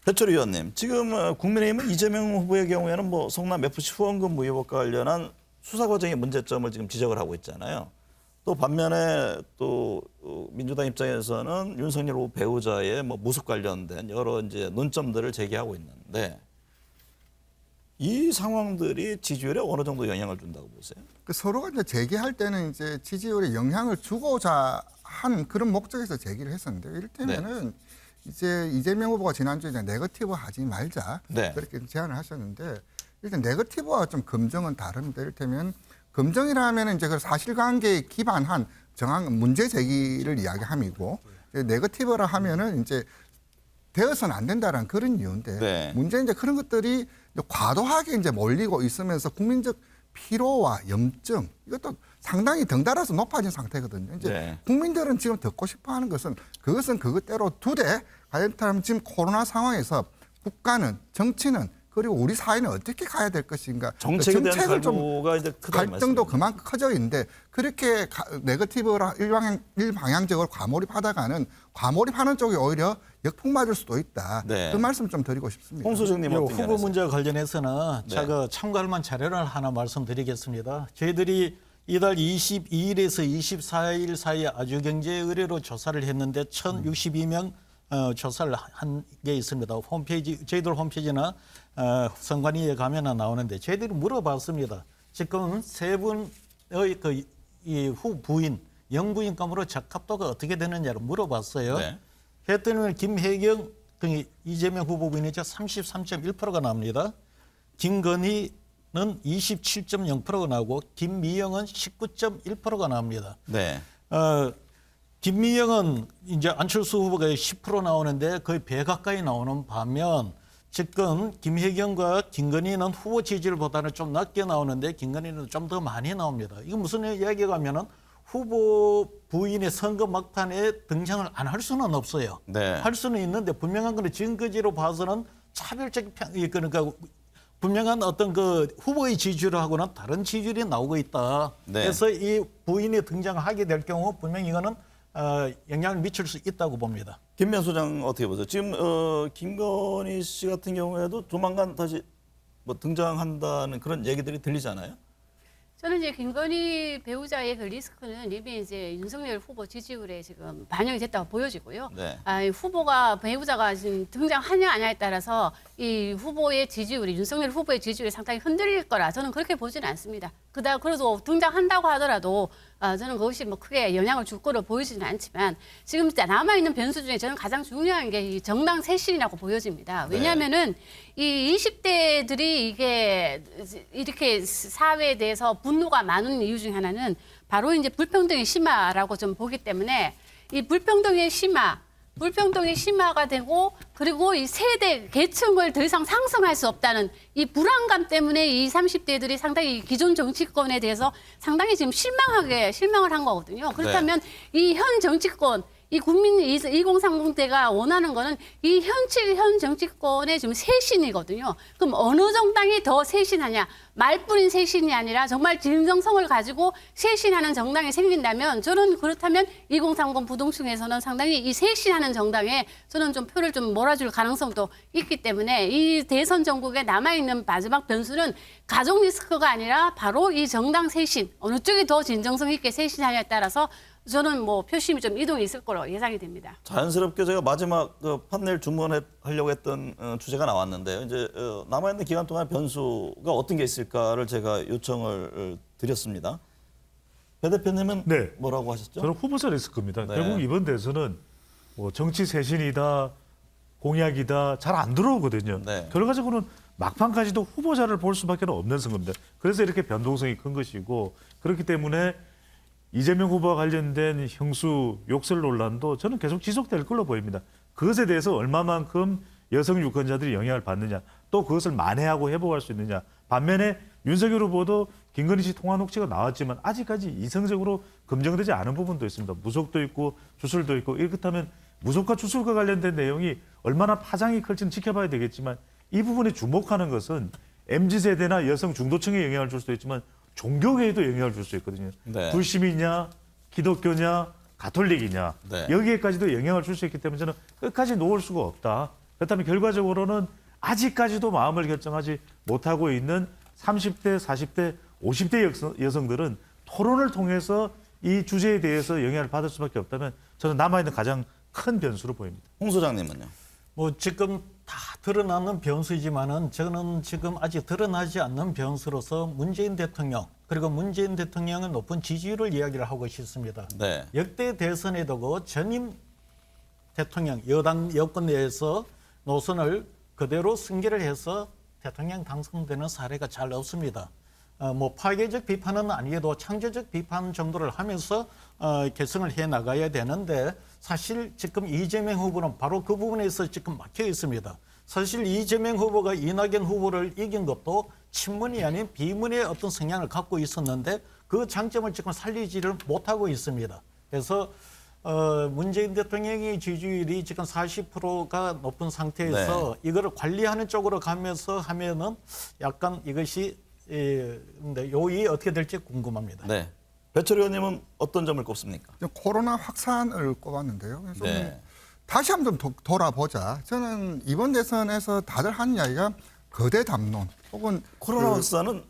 배철 의원님, 지금 국민의힘은 이재명 후보의 경우에는 뭐 성남 FC 후원금 의혹과 관련한 수사 과정의 문제점을 지금 지적을 하고 있잖아요. 또 반면에 또 민주당 입장에서는 윤석열 후보 배우자의 뭐 무속 관련된 여러 이제 논점들을 제기하고 있는데 이 상황들이 지지율에 어느 정도 영향을 준다고 보세요? 서로가 이제 제기할 때는 이제 지지율에 영향을 주고자 한 그런 목적에서 제기를 했었는데 이를테면은 이제 이재명 후보가 지난주에 이제 네거티브 하지 말자 네. 그렇게 제안을 하셨는데 일단 네거티브와 좀 검증은 다릅니다. 이를테면 검증이라면 이제 그 사실관계에 기반한 정황 문제 제기를 이야기함이고 네거티브라 하면은 이제 되어서는 안 된다라는 그런 이유인데 네. 문제는 이제 그런 것들이 이제 과도하게 이제 몰리고 있으면서 국민적 피로와 염증 이것도 상당히 덩달아서 높아진 상태거든요. 이제 네. 국민들은 지금 듣고 싶어하는 것은 그것은 그것대로 두되 과연 지금 코로나 상황에서 국가는 정치는 그리고 우리 사회는 어떻게 가야 될 것인가. 정책에 대한 정책을 좀 갈구가 이제 크다는 갈등도 말씀입니다. 그만큼 커져 있는데 그렇게 네거티브라 일방향적으로 과몰입하는 쪽이 오히려 역풍 맞을 수도 있다. 네. 그 말씀 좀 드리고 싶습니다. 홍 소장님 어떤 후보 문제와 관련해서는 네. 제가 참고할 만한 자료를 하나 말씀드리겠습니다. 저희들이 이달 22일에서 24일 사이에 아주경제 의뢰로 조사를 했는데 1,062명 조사를 한 게 있습니다. 홈페이지 저희들 홈페이지나 선관위에 가면 나오는데 저희들이 물어봤습니다. 지금 세 분의 이 후부인 영부인감으로 적합도가 어떻게 되느냐를 물어봤어요. 네. 했더니 김혜경 등이 이재명 후보 부인이죠 33.1%가 나옵니다. 김건희는 27.0%가 나오고 김미영은 19.1%가 나옵니다. 네. 김미영은 이제 안철수 후보가 10% 나오는데 거의 배 가까이 나오는 반면 지금 김혜경과 김건희는 후보 지지율보다는 좀 낮게 나오는데 김건희는 좀 더 많이 나옵니다. 이거 무슨 이야기가 하면은 후보 부인의 선거 막판에 등장을 안 할 수는 없어요. 네. 할 수는 있는데 분명한 건 증거지로 봐서는 차별적 그러니까 분명한 어떤 그 후보의 지지율하고는 다른 지지율이 나오고 있다. 네. 그래서 이 부인이 등장하게 될 경우 분명히 이거는 영향을 미칠 수 있다고 봅니다. 김명 소장 어떻게 보세요? 지금 김건희 씨 같은 경우에도 조만간 다시 뭐 등장한다는 그런 얘기들이 들리잖아요. 저는 이제 김건희 배우자의 그 리스크는 이미 이제 윤석열 후보 지지율에 지금 반영이 됐다고 보여지고요. 네. 후보가 배우자가 지금 등장하냐 아냐에 따라서 이 후보의 지지율이 윤석열 후보의 지지율이 상당히 흔들릴 거라 저는 그렇게 보지는 않습니다. 그래도 등장한다고 하더라도 저는 그것이 뭐 크게 영향을 줄 거로 보이지는 않지만 지금 남아 있는 변수 중에 저는 가장 중요한 게 이 정당 쇄신이라고 보여집니다. 왜냐하면은 이 20대들이 이게 이렇게 사회에 대해서 분노가 많은 이유 중에 하나는 바로 이제 불평등의 심화라고 좀 보기 때문에 이 불평등의 심화가 되고 그리고 이 세대 계층을 더 이상 상승할 수 없다는 이 불안감 때문에 이 30대들이 상당히 기존 정치권에 대해서 상당히 지금 실망을 한 거거든요. 그렇다면 이 현 정치권 이 국민 2030 대가 원하는 거는 이 현 정치권의 지금 쇄신이거든요. 그럼 어느 정당이 더 쇄신하냐? 말뿐인 쇄신이 아니라 정말 진정성을 가지고 쇄신하는 정당이 생긴다면 저는 그렇다면 2030 부동층에서는 상당히 이 쇄신하는 정당에 저는 좀 표를 좀 몰아줄 가능성도 있기 때문에 이 대선 전국에 남아있는 마지막 변수는 가족 리스크가 아니라 바로 이 정당 쇄신, 어느 쪽이 더 진정성 있게 쇄신하냐에 따라서 저는 뭐 표심이 좀 이동이 있을 거로 예상이 됩니다. 자연스럽게 제가 마지막 판넬 주문하려고 했던 주제가 나왔는데요. 이제 남아있는 기간 동안 변수가 어떤 게 있을까를 제가 요청을 드렸습니다. 배 대표님은 네. 뭐라고 하셨죠? 저는 후보자 리스크입니다. 네. 결국 이번 대선은 뭐 정치 쇄신이다, 공약이다 잘 안 들어오거든요. 네. 결과적으로는 막판까지도 후보자를 볼 수밖에 없는 선거입니다. 그래서 이렇게 변동성이 큰 것이고 그렇기 때문에 이재명 후보와 관련된 형수 욕설 논란도 저는 계속 지속될 걸로 보입니다. 그것에 대해서 얼마만큼 여성 유권자들이 영향을 받느냐, 또 그것을 만회하고 회복할 수 있느냐. 반면에 윤석열 후보도 김건희 씨 통화 녹취가 나왔지만 아직까지 이성적으로 검증되지 않은 부분도 있습니다. 무속도 있고 주술도 있고 이렇다면 무속과 주술과 관련된 내용이 얼마나 파장이 클지는 지켜봐야 되겠지만 이 부분에 주목하는 것은 MZ세대나 여성 중도층에 영향을 줄 수도 있지만 종교계에도 영향을 줄 수 있거든요. 네. 불심이냐, 기독교냐, 가톨릭이냐 네. 여기에까지도 영향을 줄 수 있기 때문에 저는 끝까지 놓을 수가 없다. 그렇다면 결과적으로는 아직까지도 마음을 결정하지 못하고 있는 30대, 40대, 50대 여성들은 토론을 통해서 이 주제에 대해서 영향을 받을 수밖에 없다면 저는 남아있는 가장 큰 변수로 보입니다. 홍 소장님은요? 뭐 지금 다 드러나는 변수이지만은 저는 지금 아직 드러나지 않는 변수로서 문재인 대통령 그리고 문재인 대통령의 높은 지지율을 이야기를 하고 싶습니다. 네. 역대 대선에도 그 전임 대통령 여당 여권 내에서 노선을 그대로 승계를 해서 대통령 당선되는 사례가 잘 없습니다. 뭐 파괴적 비판은 아니어도 창조적 비판 정도를 하면서 개성을 해 나가야 되는데 사실 지금 이재명 후보는 바로 그 부분에서 지금 막혀 있습니다. 사실 이재명 후보가 이낙연 후보를 이긴 것도 친문이 아닌 비문의 어떤 성향을 갖고 있었는데 그 장점을 지금 살리지를 못하고 있습니다. 그래서 문재인 대통령의 지지율이 지금 40%가 높은 상태에서 이거를 관리하는 쪽으로 가면서 하면은 약간 이것이 근데 요이 어떻게 될지 궁금합니다. 네. 배철 의원님은 어떤 점을 꼽습니까? 코로나 확산을 꼽았는데요. 그래서 네. 다시 한번 돌아보자. 저는 이번 대선에서 다들 하는 이야기가 거대 담론 혹은 코로나 확산은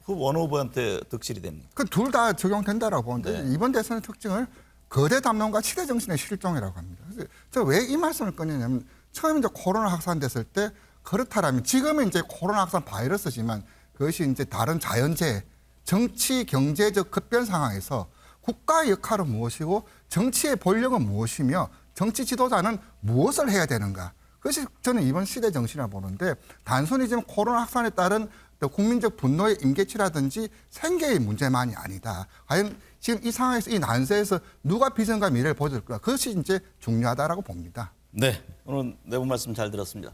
어느 후보한테 득실이 됩니까? 그 둘 다 적용된다라고 보는데 이번 대선의 특징을 거대 담론과 시대 정신의 실종이라고 합니다. 그래서 제가 왜 이 말씀을 꺼내냐면 처음 이제 코로나 확산됐을 때 그렇다라면 지금은 이제 코로나 확산 바이러스지만 그것이 이제 다른 자연재해, 정치 경제적 급변 상황에서 국가의 역할은 무엇이고 정치의 본령은 무엇이며 정치 지도자는 무엇을 해야 되는가. 그것이 저는 이번 시대 정신이라고 보는데 단순히 지금 코로나 확산에 따른 국민적 분노의 임계치라든지 생계의 문제만이 아니다. 과연 지금 이 상황에서 이 난세에서 누가 비전과 미래를 보여줄까? 그것이 이제 중요하다라고 봅니다. 네, 오늘 네 분 말씀 잘 들었습니다.